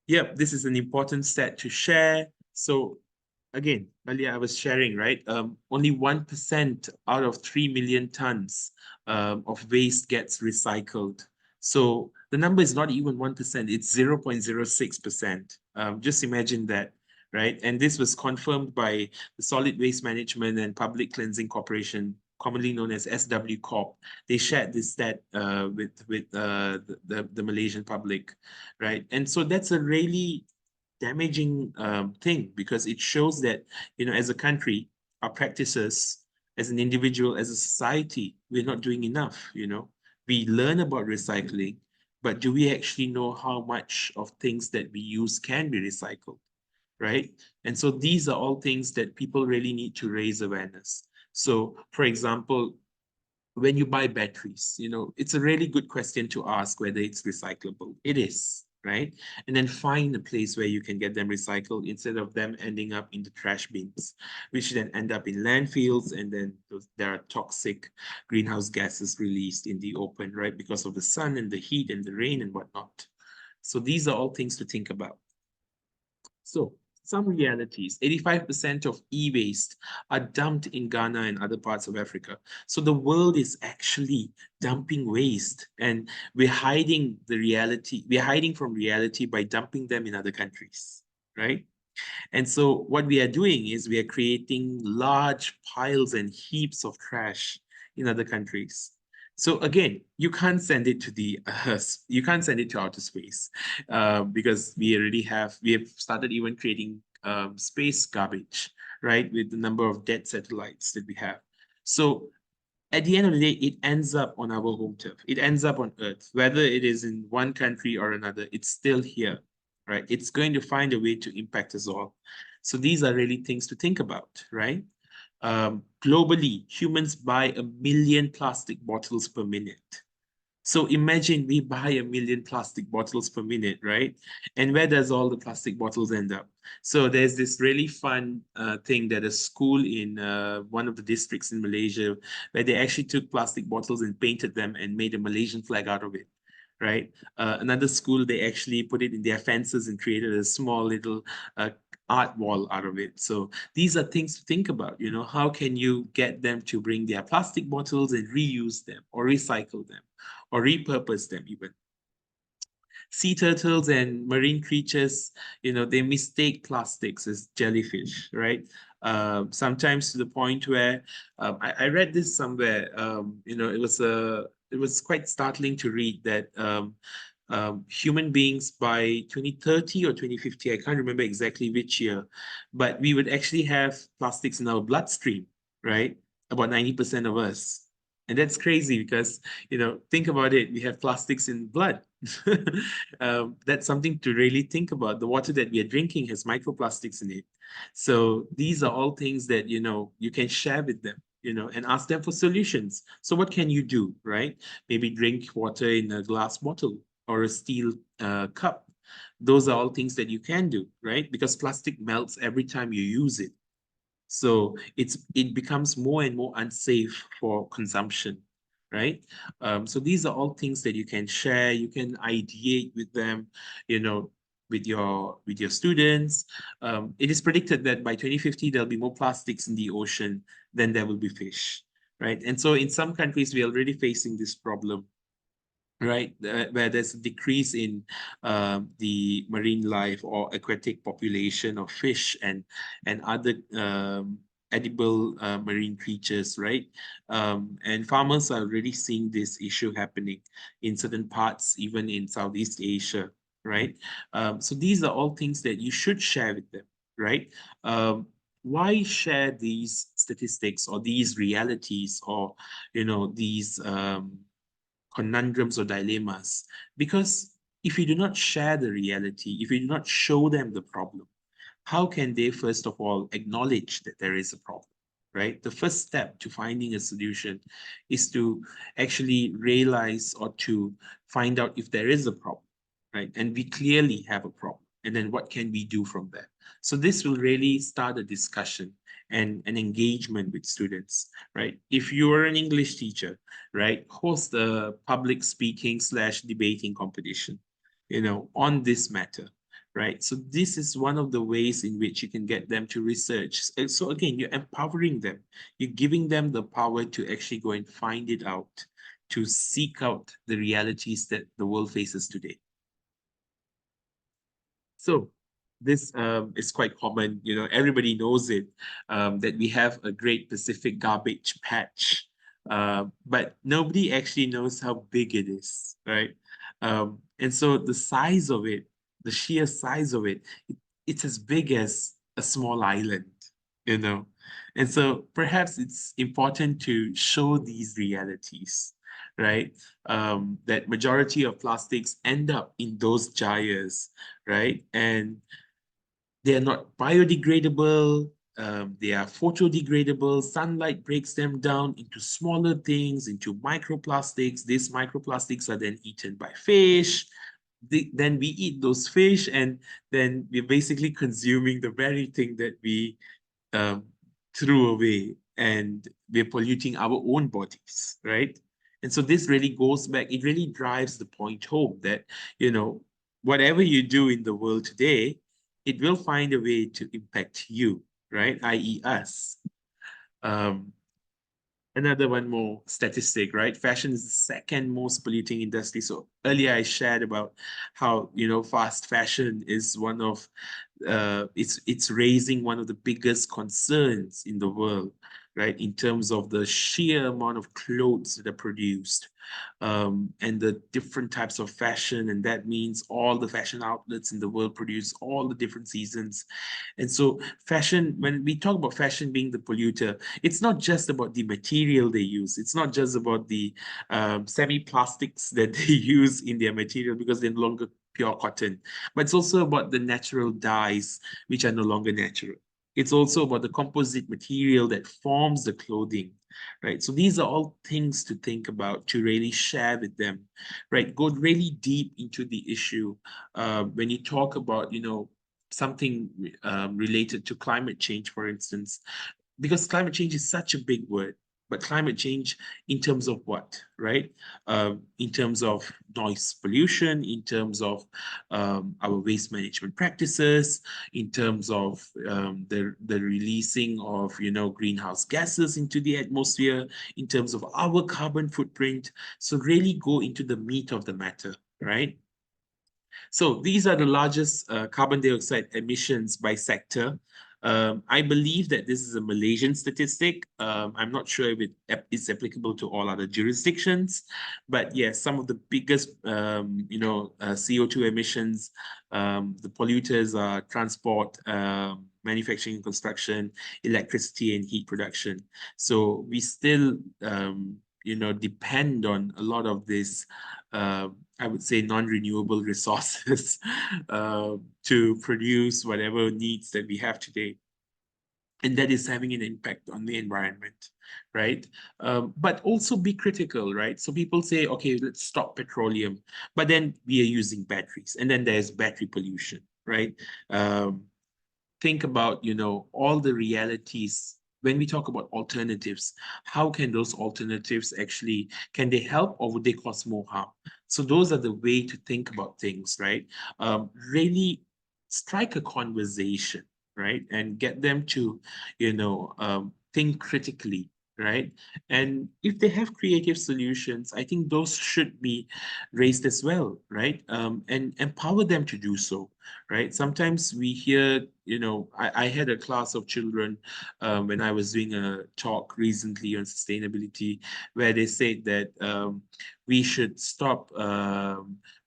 yep, this is an important stat to share. So again, earlier I was sharing, right? Only 1% out of 3 million tons of waste gets recycled. So the number is not even 1%, it's 0.06%. Just imagine that, right? And this was confirmed by the Solid Waste Management and Public Cleansing Corporation, commonly known as SW Corp. They shared this stat with the Malaysian public, right? And so that's a really damaging thing, because it shows that, as a country, our practices, as an individual, as a society, we're not doing enough. We learn about recycling, but do we actually know how much of things that we use can be recycled, right? And so these are all things that people really need to raise awareness. So, for example, when you buy batteries, it's a really good question to ask whether it's recyclable. It is, right? And then find a place where you can get them recycled instead of them ending up in the trash bins, which then end up in landfills, and then there are toxic greenhouse gases released in the open, right? Because of the sun and the heat and the rain and whatnot. So these are all things to think about. So some realities, 85% of e-waste are dumped in Ghana and other parts of Africa. So the world is actually dumping waste, and we're hiding the reality. We're hiding from reality by dumping them in other countries, right? And so what we are doing is we are creating large piles and heaps of trash in other countries. So again, you can't send it to you can't send it to outer space, because we have started even creating space garbage, right? With the number of dead satellites that we have. So at the end of the day, it ends up on our home turf. It ends up on Earth, whether it is in one country or another, it's still here, right? It's going to find a way to impact us all. So these are really things to think about, right? Globally, humans buy 1 million plastic bottles per minute. So imagine we buy 1 million plastic bottles per minute, right? And where does all the plastic bottles end up? So there's this really fun thing that a school in one of the districts in Malaysia, where they actually took plastic bottles and painted them and made a Malaysian flag out of it, right? Another school, they actually put it in their fences and created a small little art wall out of it. So these are things to think about. How can you get them to bring their plastic bottles and reuse them or recycle them or repurpose them even? Sea turtles and marine creatures, they mistake plastics as jellyfish, right? Sometimes to the point where I read this somewhere. It was quite startling to read that human beings by 2030 or 2050, I can't remember exactly which year, but we would actually have plastics in our bloodstream, right? About 90% of us. And that's crazy because, think about it, we have plastics in blood. That's something to really think about. The water that we are drinking has microplastics in it. So these are all things that, you can share with them, and ask them for solutions. So what can you do, right? Maybe drink water in a glass bottle or a steel cup. Those are all things that you can do, right? Because plastic melts every time you use it. So it becomes more and more unsafe for consumption, right? So these are all things that you can share. You can ideate with them, with your students. It is predicted that by 2050 there'll be more plastics in the ocean than there will be fish, right? And so in some countries we're already facing this problem, right? Where there's a decrease in the marine life or aquatic population of fish and other edible marine creatures, right? And farmers are already seeing this issue happening in certain parts, even in Southeast Asia, right? So these are all things that you should share with them, right? Why share these statistics or these realities or these conundrums or dilemmas? Because if you do not share the reality, if you do not show them the problem, how can they first of all acknowledge that there is a problem, right? The first step to finding a solution is to actually realize or to find out if there is a problem, right? And we clearly have a problem. And then what can we do from there? So this will really start a discussion and an engagement with students, right? If you are an English teacher, right, host a public speaking slash debating competition, on this matter, right? So this is one of the ways in which you can get them to research. So again, you're empowering them. You're giving them the power to actually go and find it out, to seek out the realities that the world faces today. So this is quite common, everybody knows it, that we have a Great Pacific Garbage Patch, but nobody actually knows how big it is, right? And so the size of it, the sheer size of it's as big as a small island, you know? And so perhaps it's important to show these realities, right? That majority of plastics end up in those gyres, right? And they are not biodegradable. They are photodegradable. Sunlight breaks them down into smaller things, into microplastics. These microplastics are then eaten by fish. Then we eat those fish, and then we're basically consuming the very thing that we um, threw away, and we're polluting our own bodies, right? And so this really goes back, it really drives the point home that, whatever you do in the world today, it will find a way to impact you, right? I.e. us. Um, Another one more statistic, right? Fashion is the second most polluting industry. So earlier I shared about how, fast fashion is one of it's raising one of the biggest concerns in the world, right? In terms of the sheer amount of clothes that are produced, and the different types of fashion. And that means all the fashion outlets in the world produce all the different seasons. And so fashion, when we talk about fashion being the polluter, it's not just about the material they use. It's not just about the semi-plastics that they use in their material, because they're no longer pure cotton, but it's also about the natural dyes, which are no longer natural. It's also about the composite material that forms the clothing, right? So these are all things to think about, to really share with them, right? Go really deep into the issue. When you talk about, something related to climate change, for instance, because climate change is such a big word, but climate change in terms of what, right? In terms of noise pollution, in terms of our waste management practices, in terms of the releasing of, greenhouse gases into the atmosphere, in terms of our carbon footprint. So really go into the meat of the matter, right? So these are the largest carbon dioxide emissions by sector. I believe that this is a Malaysian statistic. I'm not sure if it is applicable to all other jurisdictions, but yes, some of the biggest, CO2 emissions, the polluters are transport, manufacturing and construction, electricity and heat production. So we still, depend on a lot of this, I would say, non-renewable resources to produce whatever needs that we have today. And that is having an impact on the environment, right? But also be critical, right? So people say, okay, let's stop petroleum, but then we are using batteries, and then there's battery pollution, right? Think about, all the realities. When we talk about alternatives, how can those alternatives actually, can they help, or would they cause more harm? So those are the way to think about things, right? Really strike a conversation, right? And get them to, think critically, right? And if they have creative solutions, I think those should be raised as well, right? And empower them to do so, right? Sometimes we hear, I had a class of children when I was doing a talk recently on sustainability, where they said that we should stop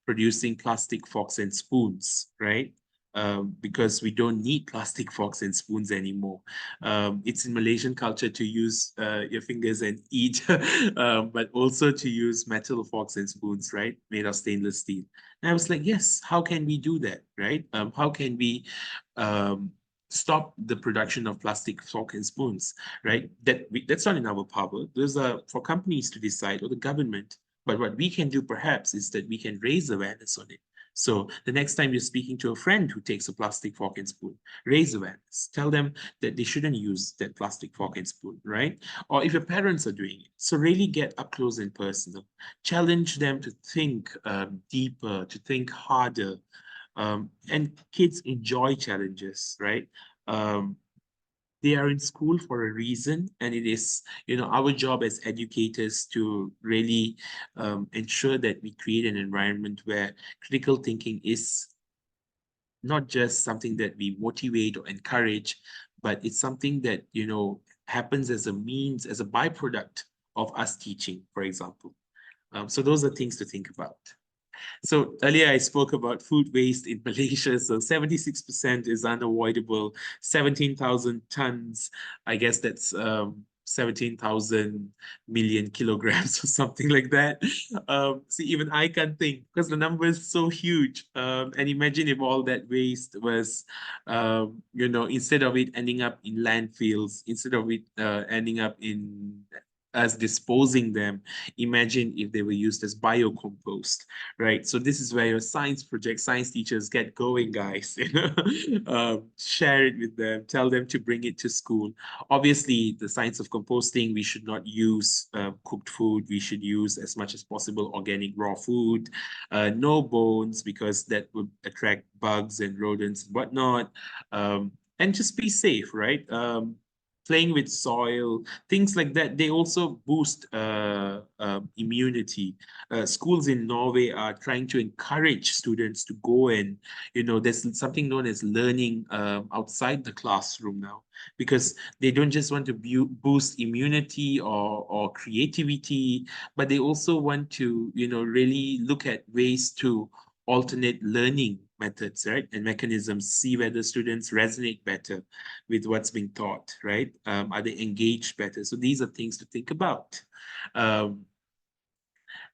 producing plastic forks and spoons, right? Because we don't need plastic forks and spoons anymore. It's in Malaysian culture to use your fingers and eat, but also to use metal forks and spoons, right? Made of stainless steel. And I was like, yes, how can we do that, right? How can we stop the production of plastic fork and spoons, right? That's not in our power. Those are for companies to decide or the government. But what we can do perhaps is that we can raise awareness on it. So the next time you're speaking to a friend who takes a plastic fork and spoon, raise awareness. Tell them that they shouldn't use that plastic fork and spoon, right? Or if your parents are doing it, so really get up close and personal. Challenge them to think deeper, to think harder, and kids enjoy challenges, right? Um, they are in school for a reason, and it is, our job as educators to really ensure that we create an environment where critical thinking is not just something that we motivate or encourage, but it's something that, happens as a means, as a byproduct of us teaching, for example. So those are things to think about. So earlier I spoke about food waste in Malaysia. So 76% is unavoidable, 17,000 tons. I guess that's 17,000 million kilograms or something like that. See, even I can't think because the number is so huge. And imagine if all that waste was, instead of it ending up in landfills, instead of it ending up in us disposing them, imagine if they were used as biocompost, right? So this is where your science project, science teachers get going, guys. Share it with them, tell them to bring it to school. Obviously, the science of composting, we should not use cooked food. We should use as much as possible organic raw food, no bones, because that would attract bugs and rodents and whatnot. And just be safe, right? Playing with soil, things like that, they also boost immunity. Schools in Norway are trying to encourage students to go and, there's something known as learning outside the classroom now, because they don't just want to boost immunity or creativity, but they also want to, really look at ways to alternate learning methods, right? And mechanisms, see whether students resonate better with what's being taught, right? Are they engaged better? So these are things to think about.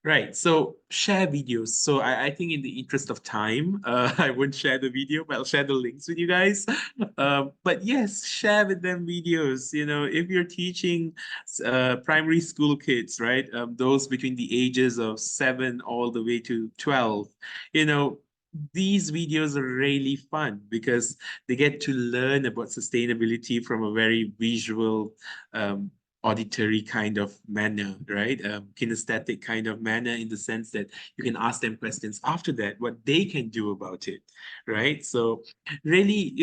Right, so share videos. So I think in the interest of time, I won't share the video, but I'll share the links with you guys. But yes, share with them videos. If you're teaching primary school kids, right? Those between the ages of 7 all the way to 12, these videos are really fun because they get to learn about sustainability from a very visual, auditory kind of manner, right? Kinesthetic kind of manner, in the sense that you can ask them questions after that, what they can do about it, right? So really,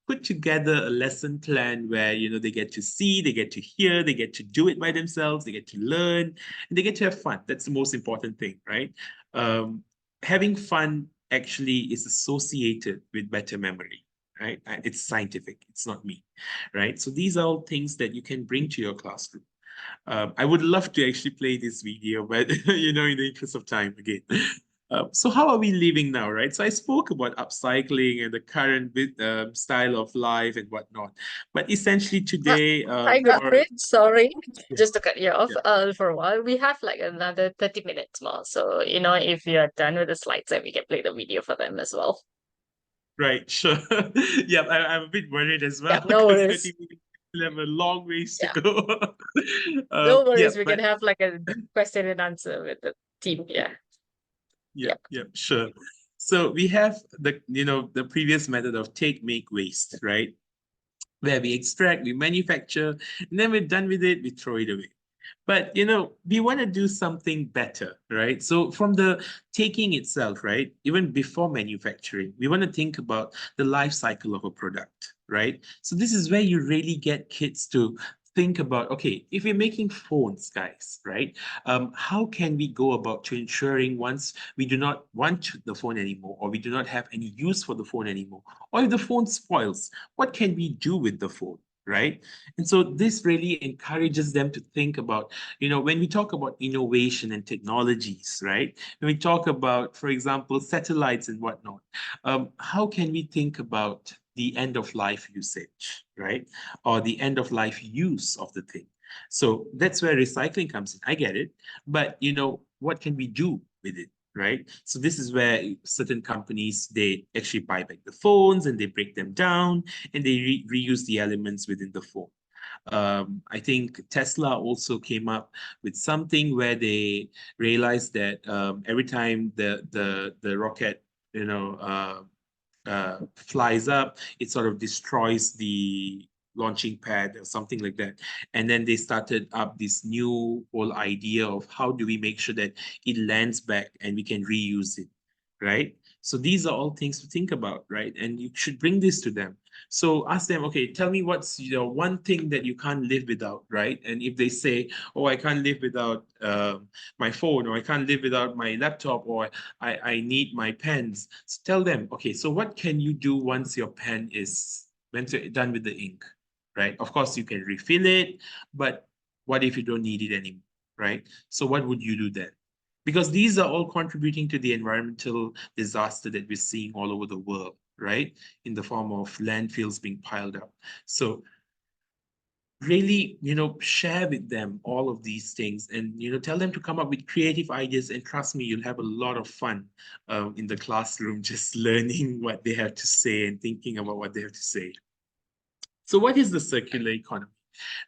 put together a lesson plan where, they get to see, they get to hear, they get to do it by themselves, they get to learn, and they get to have fun. That's the most important thing, right? Having fun actually is associated with better memory, right? It's scientific, it's not me, right? So these are all things that you can bring to your classroom. I would love to actually play this video, but in the interest of time again. So how are we living now, right? So I spoke about upcycling and the current style of life and whatnot, but essentially today,
Hi, Gurpreet. Sorry,
yeah,
just to cut you off
yeah.
for a while. We have like another 30 minutes more. So, if you're done with the slides, then we can play the video for them as well.
Right, sure. Yeah, I'm a bit worried as
Yeah,
well
no
because
worries.
30 minutes we have a long ways to
Yeah,
go.
no
Yeah,
worries. We can
but
have like a question and answer with the team. Yeah.
yeah,
Yeah.
yeah, sure. So we have the previous method of take, make, waste, right? Where we extract, we manufacture, and then we're done with it, we throw it away. But we want to do something better, right? So from the taking itself, right? Even before manufacturing, we want to think about the life cycle of a product, right? So this is where you really get kids to think about, okay, if we're making phones, guys, right? How can we go about to ensuring once we do not want the phone anymore, or we do not have any use for the phone anymore, or if the phone spoils, what can we do with the phone? Right. And so this really encourages them to think about, when we talk about innovation and technologies, right? When we talk about, for example, satellites and whatnot, how can we think about the end of life usage, right? Or the end of life use of the thing. So that's where recycling comes in. I get it. But, what can we do with it? right? So this is where certain companies, they actually buy back the phones and they break them down and they reuse the elements within the phone. I think Tesla also came up with something where they realized that every time the rocket, flies up, it sort of destroys the launching pad or something like that. And then they started up this new whole idea of how do we make sure that it lands back and we can reuse it, right? So these are all things to think about, right? And you should bring this to them. So ask them, okay, tell me what's one thing that you can't live without, right? And if they say, oh, I can't live without my phone, or I can't live without my laptop, or I need my pens. So tell them, okay, so what can you do once your pen is done with the ink, right? Of course, you can refill it, but what if you don't need it anymore, right? So what would you do then? Because these are all contributing to the environmental disaster that we're seeing all over the world, right? In the form of landfills being piled up. So really, share with them all of these things and, tell them to come up with creative ideas. And trust me, you'll have a lot of fun in the classroom, just learning what they have to say and thinking about what they have to say. So what is the circular economy?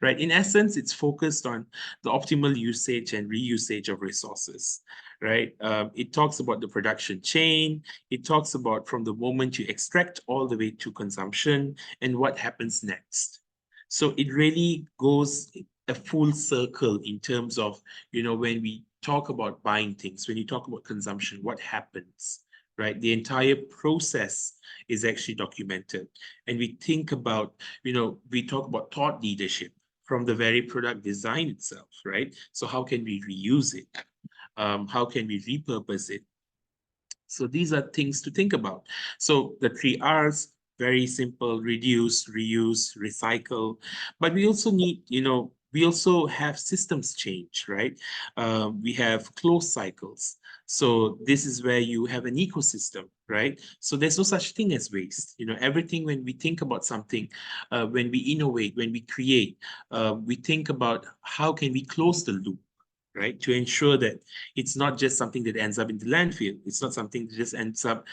Right. In essence, it's focused on the optimal usage and reusage of resources, right? It talks about the production chain. It talks about from the moment you extract all the way to consumption and what happens next. So it really goes a full circle in terms of, when we talk about buying things, when you talk about consumption, what happens, right? The entire process is actually documented. And we think about, we talk about thought leadership from the very product design itself, right? So how can we reuse it? How can we repurpose it? So these are things to think about. So the 3 Rs, very simple: reduce, reuse, recycle. But we also need, we also have systems change, right? We have closed cycles. So this is where you have an ecosystem, right? So there's no such thing as waste. Everything, when we think about something, when we innovate, when we create, we think about how can we close the loop, right? To ensure that it's not just something that ends up in the landfill. It's not something that just ends up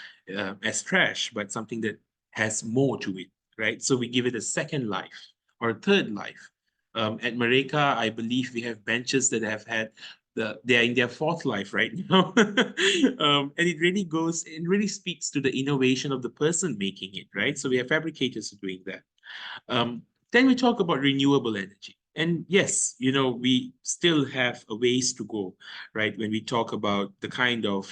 as trash, but something that has more to it, right? So we give it a second life or a third life. At Mareka, I believe we have benches that have had they're in their fourth life right now. And it really speaks to the innovation of the person making it, right? So we have fabricators doing that. Then we talk about renewable energy. And yes, we still have a ways to go, right? When we talk about the kind of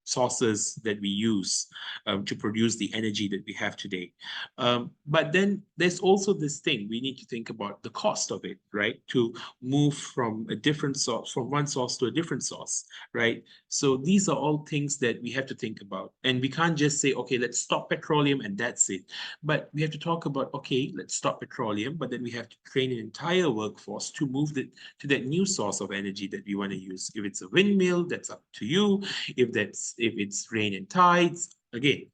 sources that we use to produce the energy that we have today. But then there's also this thing we need to think about the cost of it, right? To move from a different source, from one source to a different source, right? So these are all things that we have to think about. And we can't just say, okay, let's stop petroleum and that's it. But we have to talk about, okay, let's stop petroleum, but then we have to train an entire workforce to move to that new source of energy that we want to use. If it's a windmill, that's up to you. If it's rain and tides, again,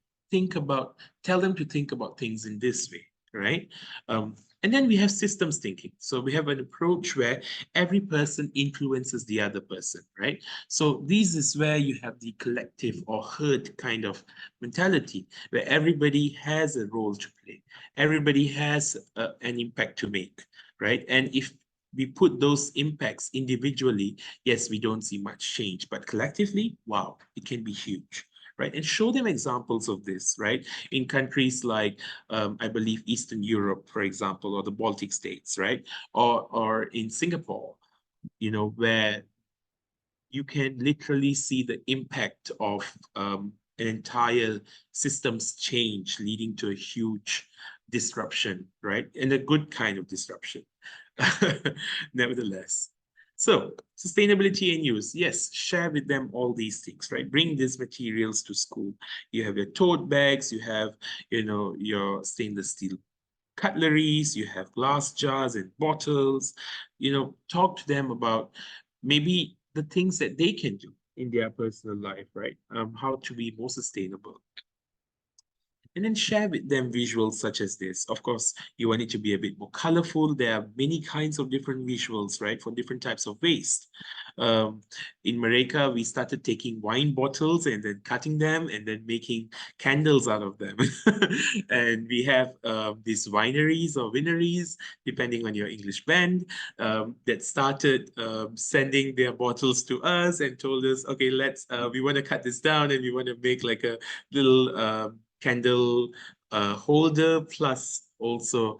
tell them to think about things in this way, right? And then we have systems thinking. So we have an approach where every person influences the other person, right? So this is where you have the collective or herd kind of mentality, where everybody has a role to play. Everybody has an impact to make, right? And if we put those impacts individually, yes, we don't see much change, but collectively, wow, it can be huge, right? And show them examples of this, right? In countries like, I believe, Eastern Europe, for example, or the Baltic states, right? Or in Singapore, where you can literally see the impact of an entire systems change leading to a huge disruption, right? And a good kind of disruption, nevertheless. So sustainability and use, yes, share with them all these things, right? Bring these materials to school. You have your tote bags, you have, your stainless steel cutleries, you have glass jars and bottles, talk to them about maybe the things that they can do in their personal life, right? How to be more sustainable. and then share with them visuals such as this. Of course, you want it to be a bit more colorful. There are many kinds of different visuals, right, for different types of waste. In Mareka, we started taking wine bottles and then cutting them and then making candles out of them. And we have these wineries or wineries, depending on your English band, that started sending their bottles to us and told us, okay, we want to cut this down and we want to make like a little candle holder plus also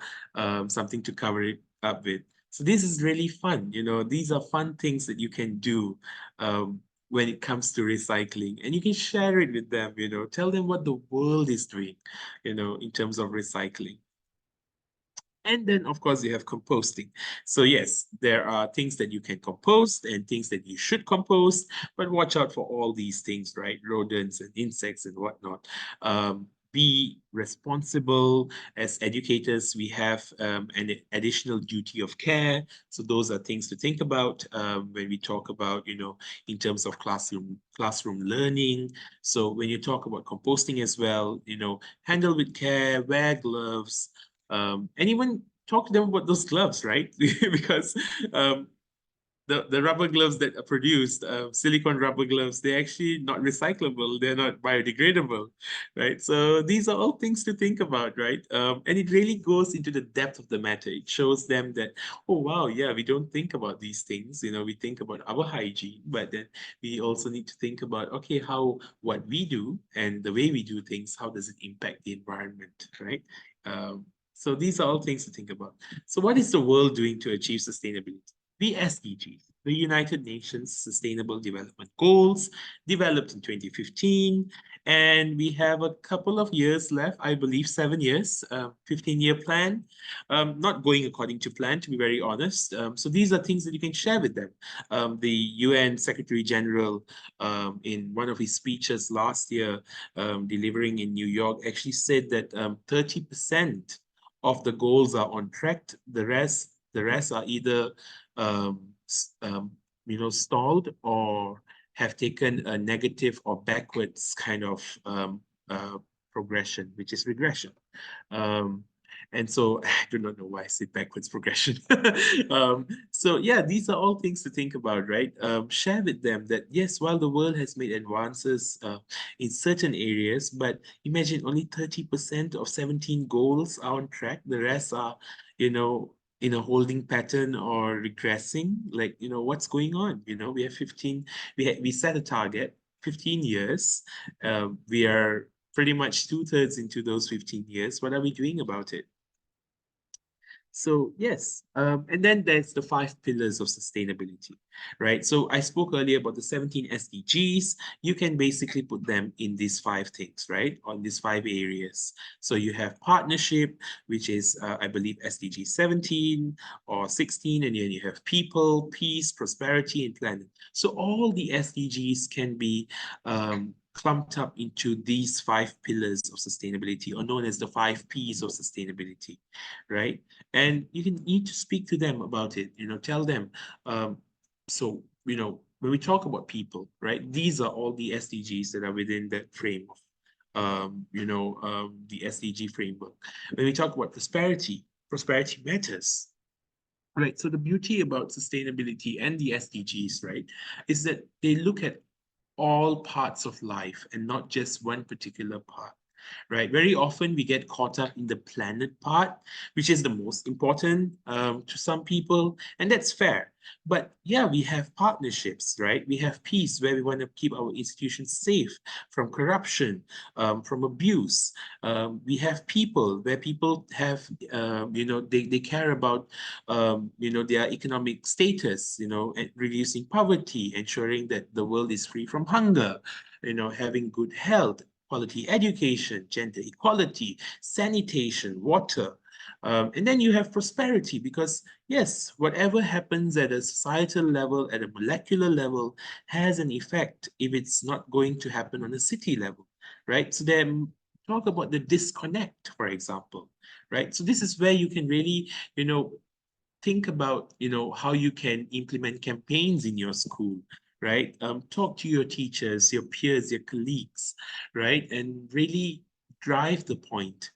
something to cover it up with. So this is really fun. These are fun things that you can do when it comes to recycling, and you can share it with them, tell them what the world is doing, in terms of recycling. And then, of course, you have composting. So yes, there are things that you can compost and things that you should compost, but watch out for all these things, right? Rodents and insects and whatnot. Be responsible. As educators, we have an additional duty of care. So those are things to think about when we talk about, in terms of classroom learning. So when you talk about composting as well, handle with care, wear gloves, and even talk to them about those gloves, right? Because the rubber gloves that are produced, silicone rubber gloves, they're actually not recyclable, they're not biodegradable, right? So these are all things to think about, right? And it really goes into the depth of the matter. It shows them that, oh wow, yeah, we don't think about these things, we think about our hygiene, but then we also need to think about, okay, how what we do and the way we do things, how does it impact the environment, right? So these are all things to think about. So what is the world doing to achieve sustainability? The SDGs, the United Nations Sustainable Development Goals, developed in 2015. And we have a couple of years left, I believe 7 years, 15-year plan, not going according to plan, to be very honest. So these are things that you can share with them. The UN Secretary General, in one of his speeches last year, delivering in New York, actually said that 30% of the goals are on track. The rest are either stalled or have taken a negative or backwards kind of progression, which is regression. And so I do not know why I say backwards progression. So yeah, these are all things to think about, right? Share with them that yes, while the world has made advances in certain areas, but imagine only 30% of 17 goals are on track. The rest are, in a holding pattern or regressing. Like, what's going on? We have 15, we set a target, 15 years. We are pretty much 2/3 into those 15 years. What are we doing about it? So yes, and then there's the 5 pillars of sustainability, right? So I spoke earlier about the 17 SDGs. You can basically put them in these 5 things, right? On these 5 areas. So you have partnership, which is, I believe, SDG 17 or 16, and then you have people, peace, prosperity, and planet. So all the SDGs can be clumped up into these 5 pillars of sustainability, or known as the 5 Ps of sustainability, right? And you need to speak to them about it, tell them. So, when we talk about people, right, these are all the SDGs that are within that frame of, the SDG framework. When we talk about prosperity matters. Right. So the beauty about sustainability and the SDGs, right, is that they look at all parts of life and not just one particular part, right? Very often we get caught up in the planet part, which is the most important to some people, and that's fair. But yeah, we have partnerships, right? We have peace, where we want to keep our institutions safe from corruption, from abuse. We have people, where people have, they care about, their economic status, and reducing poverty, ensuring that the world is free from hunger, having good health, quality education, gender equality, sanitation, water. And then you have prosperity, because yes, whatever happens at a societal level, at a molecular level, has an effect if it's not going to happen on a city level, right? So then talk about the disconnect, for example, right? So this is where you can really, think about, how you can implement campaigns in your school, right? Talk to your teachers, your peers, your colleagues, right? And really drive the point.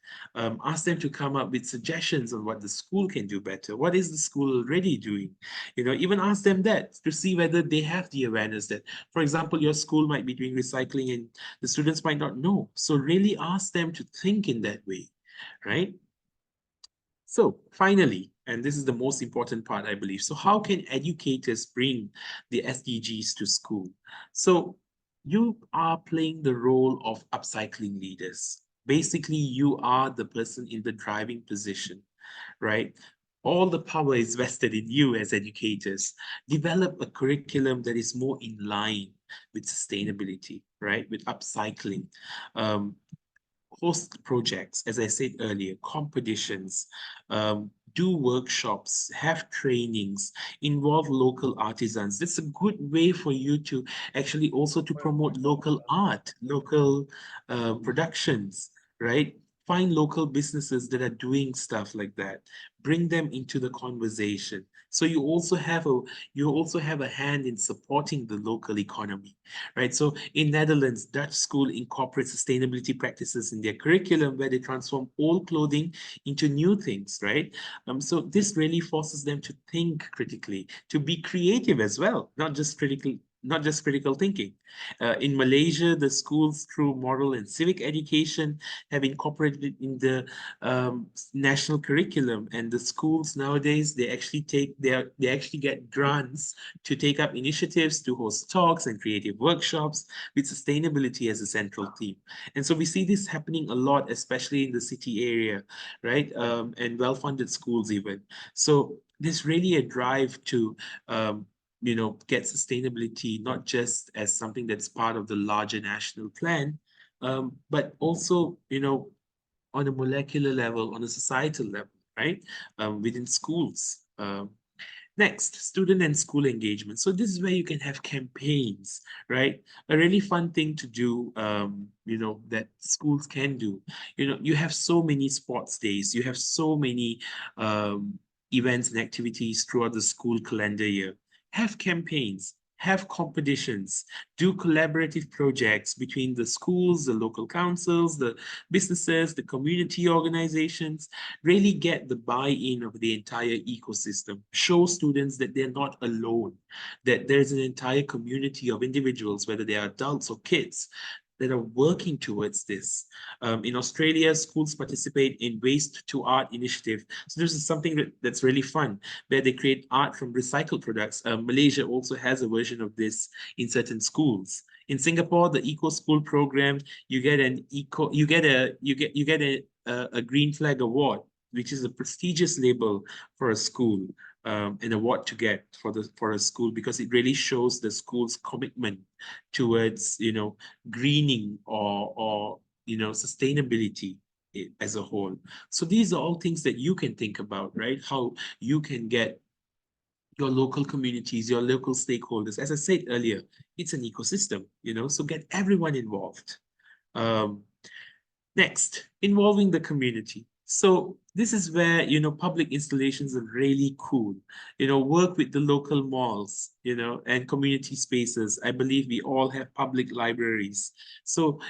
Ask them to come up with suggestions on what the school can do better. What is the school already doing? Even ask them that to see whether they have the awareness that, for example, your school might be doing recycling and the students might not know. So really ask them to think in that way, right? So finally, and this is the most important part, I believe. So how can educators bring the SDGs to school? So you are playing the role of upcycling leaders. Basically, you are the person in the driving position, right? All the power is vested in you as educators. Develop a curriculum that is more in line with sustainability, right? With upcycling. Um, Host projects, as I said earlier, competitions, do workshops, have trainings, involve local artisans. That's a good way for you to actually also to promote local art, local productions, right? Find local businesses that are doing stuff like that. Bring them into the conversation. So you also have a hand in supporting the local economy, right? So in Netherlands, Dutch school incorporates sustainability practices in their curriculum where they transform old clothing into new things, right? So this really forces them to think critically, to be creative as well, not just critical thinking. In Malaysia, the schools through moral and civic education have incorporated it in the national curriculum, and the schools nowadays they actually get grants to take up initiatives to host talks and creative workshops with sustainability as a central theme. And so we see this happening a lot, especially in the city area, right? And well-funded schools even. So there's really a drive to get sustainability not just as something that's part of the larger national plan, but also, on a molecular level, on a societal level, right? Within schools. Next, student and school engagement. So this is where you can have campaigns, right? A really fun thing to do, that schools can do. You have so many sports days, you have so many events and activities throughout the school calendar year. Have campaigns, have competitions, do collaborative projects between the schools, the local councils, the businesses, the community organizations. Really get the buy-in of the entire ecosystem. Show students that they're not alone, that there's an entire community of individuals, whether they are adults or kids, that are working towards this. In Australia, schools participate in Waste to Art initiative. So this is something that's really fun, where they create art from recycled products. Malaysia also has a version of this in certain schools. In Singapore, the Eco School program, you get a Green Flag Award, which is a prestigious label for a school, an award to get for a school, because it really shows the school's commitment towards greening or sustainability as a whole. So these are all things that you can think about, right? How you can get your local communities, your local stakeholders. As I said earlier, it's an ecosystem, so get everyone involved. Um, Next, involving the community. So this is where, public installations are really cool. Work with the local malls, and community spaces. I believe we all have public libraries. So,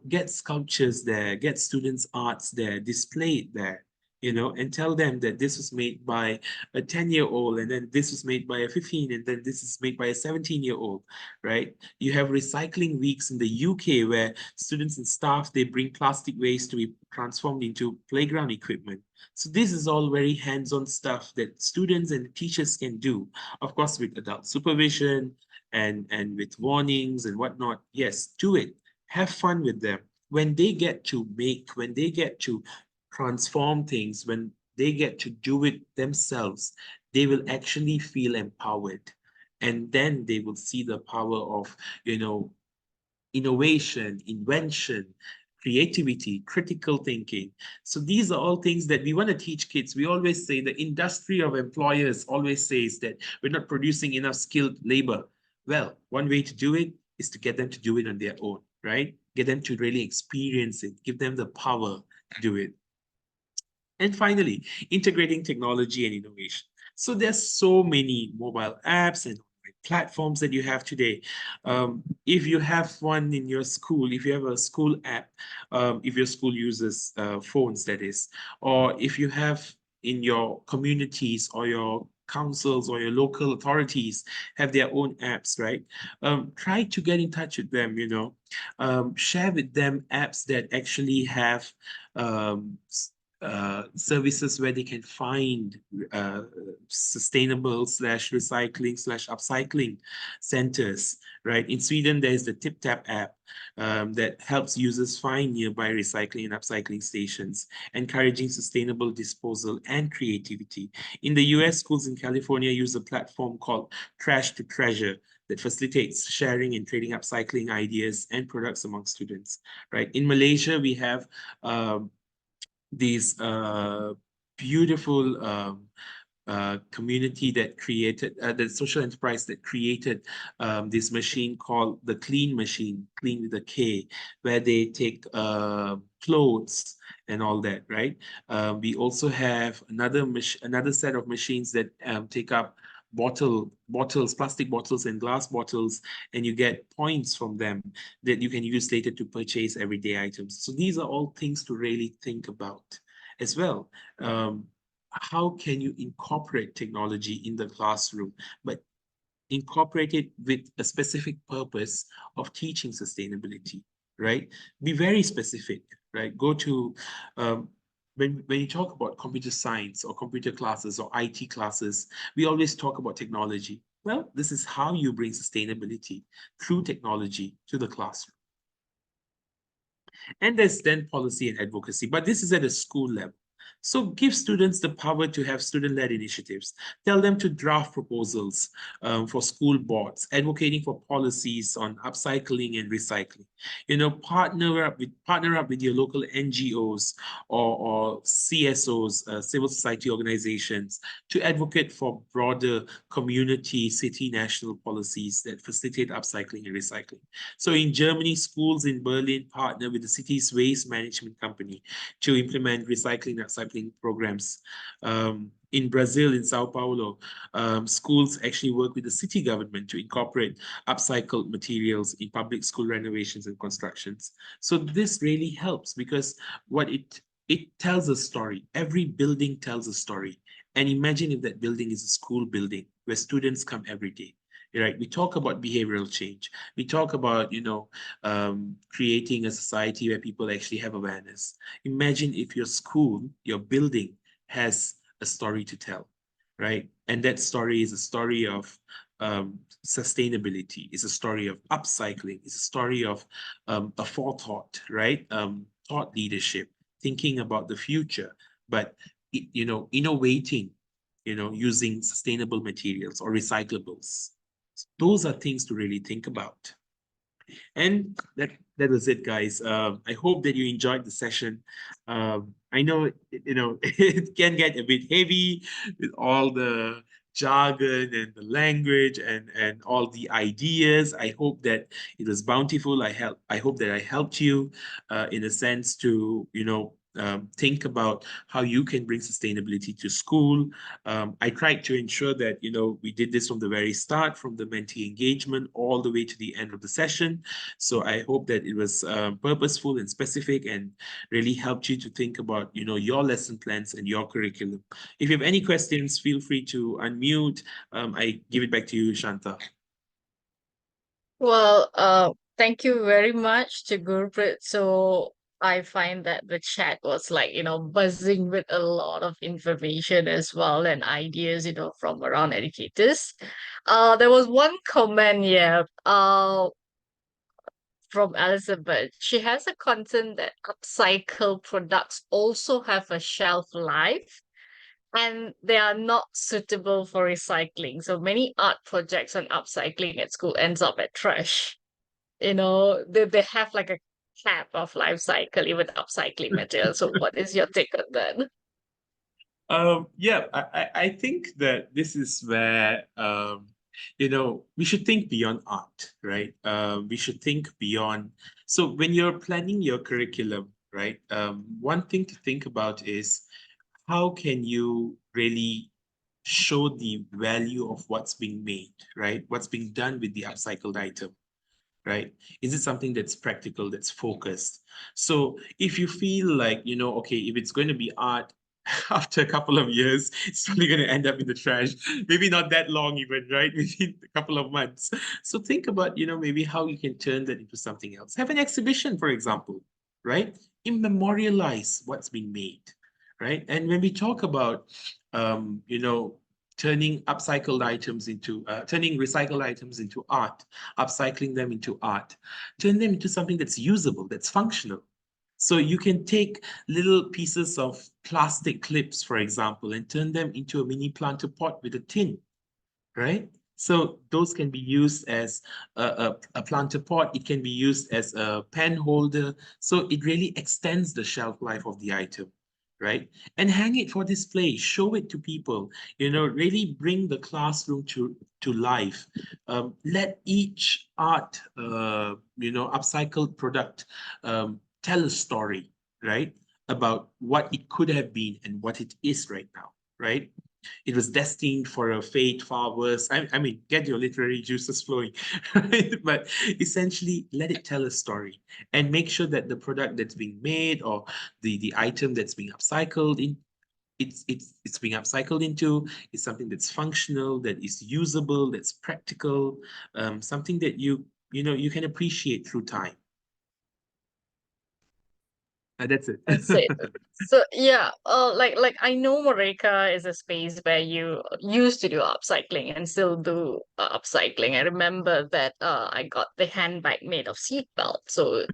get sculptures there, get students' arts there, display it there, and tell them that this was made by a 10-year-old, and then this was made by a 15, and then this is made by a 17-year-old, right? You have recycling weeks in the UK where students and staff, they bring plastic waste to be transformed into playground equipment. So this is all very hands-on stuff that students and teachers can do, of course, with adult supervision and with warnings and whatnot. Yes, do it. Have fun with them. When they get to transform things, when they get to do it themselves, they will actually feel empowered. And then they will see the power of, innovation, invention, creativity, critical thinking. So these are all things that we want to teach kids. We always say the industry of employers always says that we're not producing enough skilled labor. Well, one way to do it is to get them to do it on their own, right? Get them to really experience it, give them the power to do it. And finally, integrating technology and innovation. So there's so many mobile apps and platforms that you have today. If you have one in your school, if you have a school app, if your school uses phones, that is, or if you have in your communities or your councils or your local authorities have their own apps, right? Try to get in touch with them, share with them apps that actually have um, services where they can find sustainable slash recycling slash upcycling centers, right? In Sweden, there's the TipTap app that helps users find nearby recycling and upcycling stations, encouraging sustainable disposal and creativity. In the US, schools in California use a platform called Trash to Treasure that facilitates sharing and trading upcycling ideas and products among students, right? In Malaysia, we have these beautiful community that created the social enterprise that created this machine called the Clean Machine, clean with a K, where they take clothes and all that, right? We also have another set of machines that take up bottles, plastic bottles and glass bottles, and you get points from them that you can use later to purchase everyday items. So these are all things to really think about as well. How can you incorporate technology in the classroom, but incorporate it with a specific purpose of teaching sustainability, right? Be very specific, right? Go to, when you talk about computer science or computer classes or IT classes, we always talk about technology. Well, this is how you bring sustainability through technology to the classroom. And there's then policy and advocacy, but this is at a school level. So give students the power to have student-led initiatives. Tell them to draft proposals for school boards, advocating for policies on upcycling and recycling. Partner up with your local NGOs or CSOs, civil society organizations, to advocate for broader community, city, national policies that facilitate upcycling and recycling. So in Germany, schools in Berlin partner with the city's waste management company to implement recycling and upcycling programs. In Brazil, in Sao Paulo, schools actually work with the city government to incorporate upcycled materials in public school renovations and constructions. So this really helps because what it tells a story. Every building tells a story. And imagine if that building is a school building where students come every day. Right? We talk about behavioral change. We talk about, creating a society where people actually have awareness. Imagine if your school, your building has a story to tell, right? And that story is a story of sustainability, is a story of upcycling, is a story of a forethought, right? Thought leadership, thinking about the future, but innovating, using sustainable materials or recyclables. Those are things to really think about. And that was it, guys. I hope that you enjoyed the session. I know, it can get a bit heavy with all the jargon and the language and all the ideas. I hope that it was bountiful. I hope that I helped you in a sense to, think about how you can bring sustainability to school. I tried to ensure that, we did this from the very start, from the mentee engagement all the way to the end of the session. So I hope that it was purposeful and specific and really helped you to think about, your lesson plans and your curriculum. If you have any questions, feel free to unmute. I give it back to you, Shanta.
Well, thank you very much to Gurpreet. So I find that the chat was like, buzzing with a lot of information as well and ideas, from around educators. There was one comment, yeah, from Elizabeth. She has a concern that upcycle products also have a shelf life and they are not suitable for recycling. So many art projects on upcycling at school ends up at trash. They have like a cap of life cycle, even upcycling material. So what is your take on that?
Yeah, I think that this is where we should think beyond art, right? We should think beyond. So when you're planning your curriculum, right? One thing to think about is how can you really show the value of what's being made, right? What's being done with the upcycled item, right? Is it something that's practical, that's focused? So if you feel like, okay, if it's going to be art, after a couple of years, it's probably going to end up in the trash. Maybe not that long even, right? Maybe a couple of months. So think about, maybe how you can turn that into something else. Have an exhibition, for example, right? Immemorialize what's been made, right? And when we talk about, turning turning recycled items into art, upcycling them into art, turn them into something that's usable, that's functional. So you can take little pieces of plastic clips, for example, and turn them into a mini planter pot with a tin, right? So those can be used as a planter pot. It can be used as a pen holder. So it really extends the shelf life of the item, right? And hang it for display, show it to people, really bring the classroom to life. Let each art, upcycled product tell a story, right? About what it could have been and what it is right now, right? It was destined for a fate far worse. I mean, get your literary juices flowing, right? But essentially, let it tell a story and make sure that the product that's being made or the item that's being upcycled in, it's being upcycled into is something that's functional, that is usable, that's practical, something that you can appreciate through time. That's it.
That's it. So yeah, like I know Moreka is a space where you used to do upcycling and still do upcycling. I remember that I got the handbag made of seatbelt. So,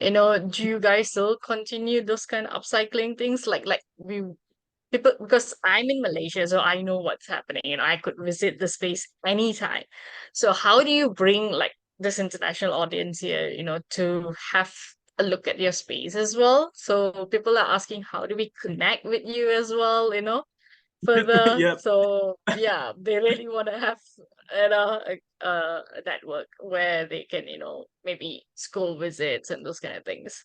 do you guys still continue those kind of upcycling things? Like we people, because I'm in Malaysia, so I know what's happening. I could visit the space anytime. So how do you bring like this international audience here, to have a look at your space as well? So people are asking, how do we connect with you as well, further?
Yep.
So yeah, they really want to have a network where they can, maybe school visits and those kind of things.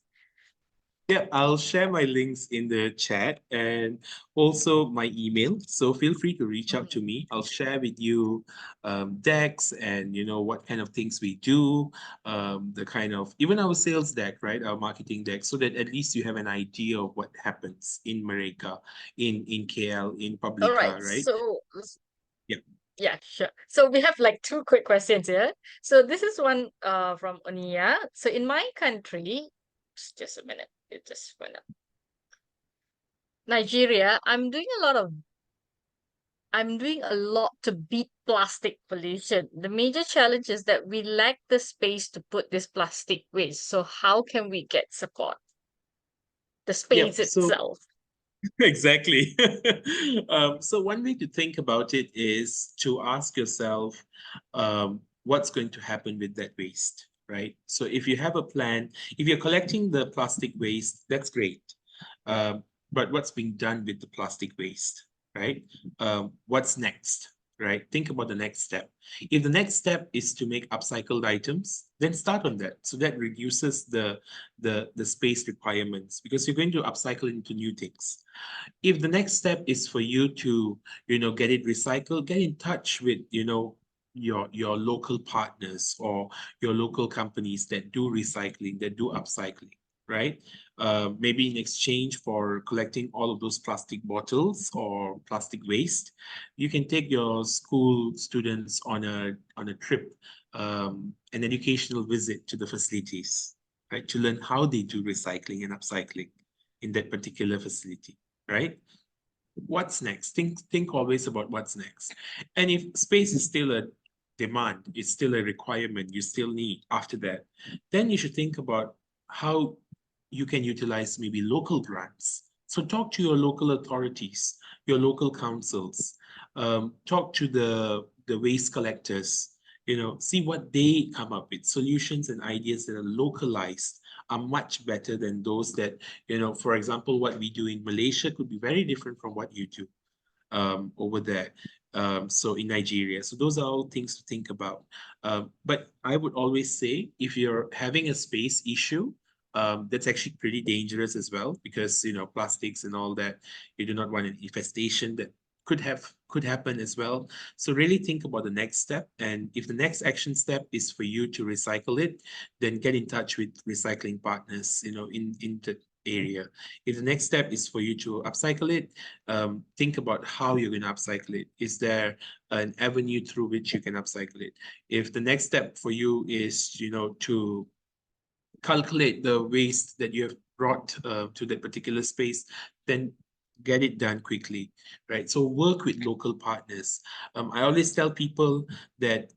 Yeah, I'll share my links in the chat and also my email. So feel free to reach out to
Mhm.
me. I'll share with you decks and what kind of things we do, the kind of even our sales deck, right? Our marketing deck, so that at least you have an idea of what happens in Mereka, in KL, in
All right.
Publica, right?
So
Yeah.
yeah, sure. So we have like two quick questions here. So this is one from Onia. So in my country, just a minute, it just went up. Nigeria, I'm doing a lot to beat plastic pollution. The major challenge is that we lack the space to put this plastic waste. So how can we get support? The space
Yep. So
itself.
exactly. So one way to think about it is to ask yourself, what's going to happen with that waste, right? So if you have a plan, if you're collecting the plastic waste, that's great. Um, but what's being done with the plastic waste, right? What's next, right? Think about the next step. If the next step is to make upcycled items, then start on that. So that reduces the space requirements because you're going to upcycle into new things. If the next step is for you to, get it recycled, get in touch with, your local partners or your local companies that do recycling, that do upcycling, right? Maybe in exchange for collecting all of those plastic bottles or plastic waste, you can take your school students on a trip, an educational visit to the facilities, right? To learn how they do recycling and upcycling in that particular facility, right? What's next? Think always about what's next. And if space is still a demand, it's still a requirement you still need after that, then you should think about how you can utilize maybe local grants. So talk to your local authorities, your local councils, talk to the waste collectors, see what they come up with, solutions and ideas that are localized are much better than those that, for example, what we do in Malaysia could be very different from what you do over there. So in Nigeria. So those are all things to think about. But I would always say if you're having a space issue, that's actually pretty dangerous as well because, plastics and all that, you do not want an infestation that could happen as well. So really think about the next step. And if the next action step is for you to recycle it, then get in touch with recycling partners, in the area. If the next step is for you to upcycle it, think about how you're going to upcycle it. Is there an avenue through which you can upcycle it? If the next step for you is, to calculate the waste that you have brought to that particular space, then get it done quickly, right? So work with local partners. I always tell people that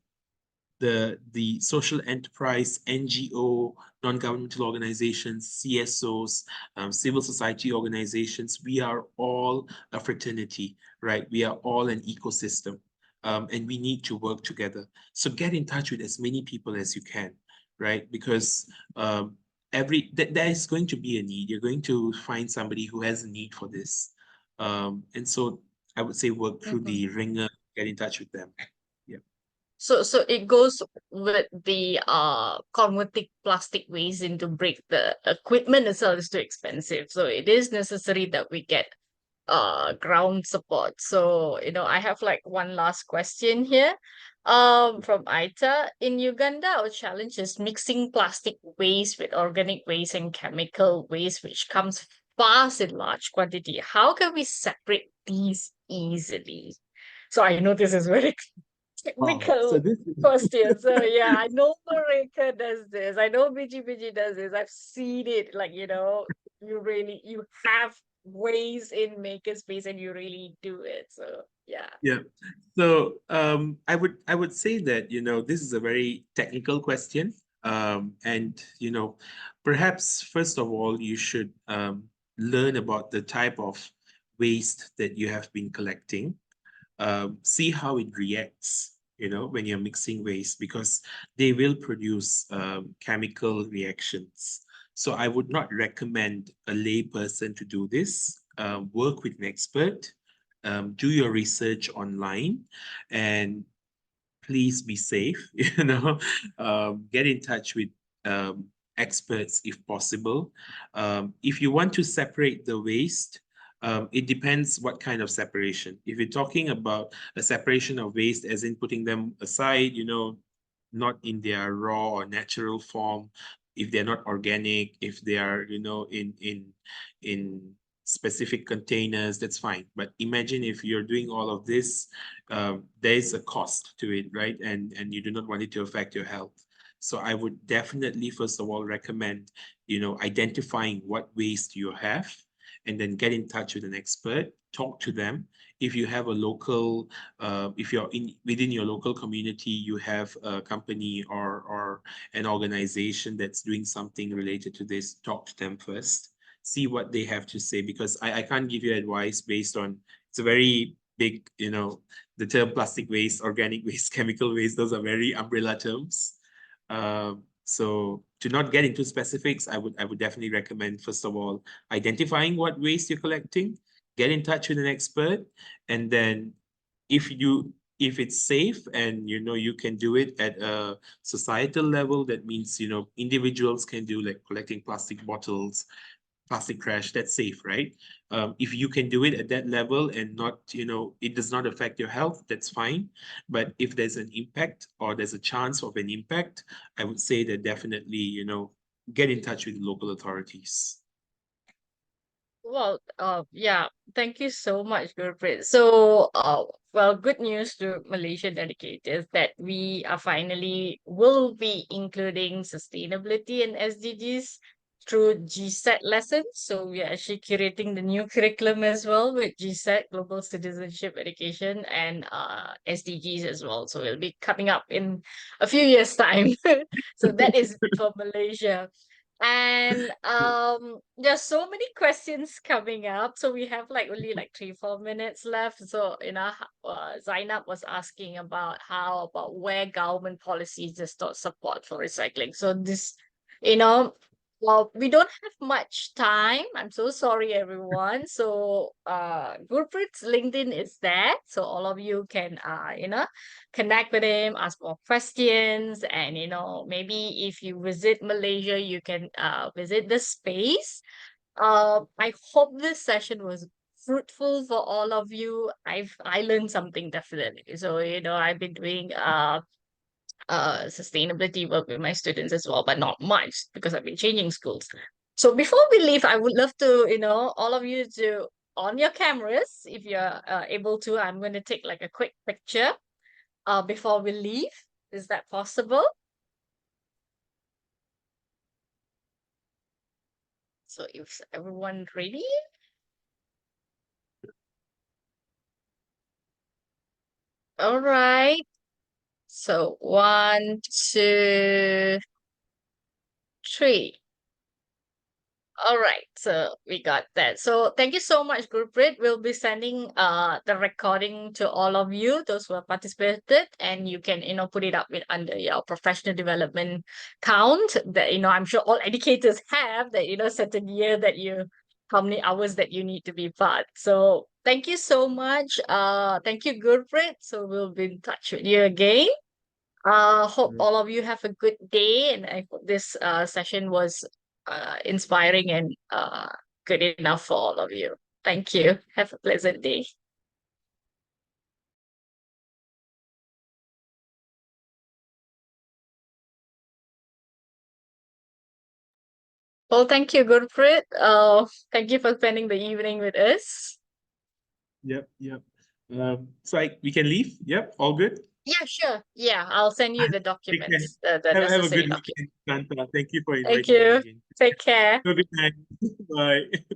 the social enterprise, NGO, non-governmental organizations, CSOs, civil society organizations, we are all a fraternity, right? We are all an ecosystem, and we need to work together. So get in touch with as many people as you can, right? Because there is going to be a need. You're going to find somebody who has a need for this. And so I would say work through
Mhm.
the ringer, get in touch with them. Yeah.
So it goes with the converting plastic waste into brick. The equipment itself is too expensive. So it is necessary that we get ground support. So, I have like one last question here. From Aita. In Uganda, our challenge is mixing plastic waste with organic waste and chemical waste, which comes fast in large quantity. How can we separate these easily? So I know this is very
Wow. So
technical
this is
question. So yeah, I know Marika does this. I know BG does this. I've seen it. Like, you have ways in Makerspace and you really do it. So yeah.
yeah. So I would say that, this is a very technical question. And perhaps first of all, you should learn about the type of waste that you have been collecting. See how it reacts, when you're mixing waste, because they will produce chemical reactions. So I would not recommend a lay person to do this. Work with an expert, do your research online, and please be safe, get in touch with experts if possible. If you want to separate the waste, it depends what kind of separation. If you're talking about a separation of waste, as in putting them aside, not in their raw or natural form, if they're not organic, if they are, in specific containers, that's fine. But imagine if you're doing all of this, there is a cost to it, right? And you do not want it to affect your health. So I would definitely, first of all, recommend, identifying what waste you have, and then get in touch with an expert, talk to them. If you have a local, if you're within your local community, you have a company or an organization that's doing something related to this, talk to them first, see what they have to say, because I can't give you advice based on, it's a very big, the term plastic waste, organic waste, chemical waste, those are very umbrella terms. So to not get into specifics, I would definitely recommend, first of all, identifying what waste you're collecting, get in touch with an expert, and then if it's safe and you can do it at a societal level, that means individuals can do, like collecting plastic bottles, plastic trash, that's safe, right? If you can do it at that level and not, it does not affect your health, that's fine. But if there's an impact or there's a chance of an impact, I would say that definitely, get in touch with local authorities.
Well, yeah, thank you so much, Gurpreet. So, well, good news to Malaysian educators that we are finally will be including sustainability and SDGs through GSET lessons. So we are actually curating the new curriculum as well with GSET, Global Citizenship Education, and SDGs as well. So it'll be coming up in a few years' time. So that is for Malaysia. And there's so many questions coming up. So we have like only like 3-4 minutes left. So Zainab was asking about how about where government policies does not support for recycling. So this, you know, well, we don't have much time. I'm so sorry, everyone. So Gurpreet's LinkedIn is there. So all of you can connect with him, ask more questions, and maybe if you visit Malaysia, you can visit the space. I hope this session was fruitful for all of you. I learned something definitely. So, I've been doing sustainability work with my students as well, but not much because I've been changing schools. So before we leave, I would love to, all of you to on your cameras, if you're able to. I'm going to take like a quick picture before we leave. Is that possible? So is everyone ready? All right. So 1, 2, 3. All right, so we got that. So thank you so much, Gurpreet. We'll be sending the recording to all of you, those who have participated, and you can put it up under your professional development count that I'm sure all educators have that certain year that how many hours that you need to be part. So thank you so much. Thank you, Gurpreet. So we'll be in touch with you again. Hope all of you have a good day, and I hope this session was inspiring and good enough for all of you. Thank you. Have a pleasant day. Well, thank you, Gurpreet. Thank you for spending the evening with us.
Yep, yep. So we can leave? Yep, all good?
Yeah, sure. Yeah, I'll send you the
Take care.
documents, the
Have a
necessary
good
documents.
weekend, Santa. Thank you for
Thank
inviting me
you.
again.
Take care.
Have a good night. Bye.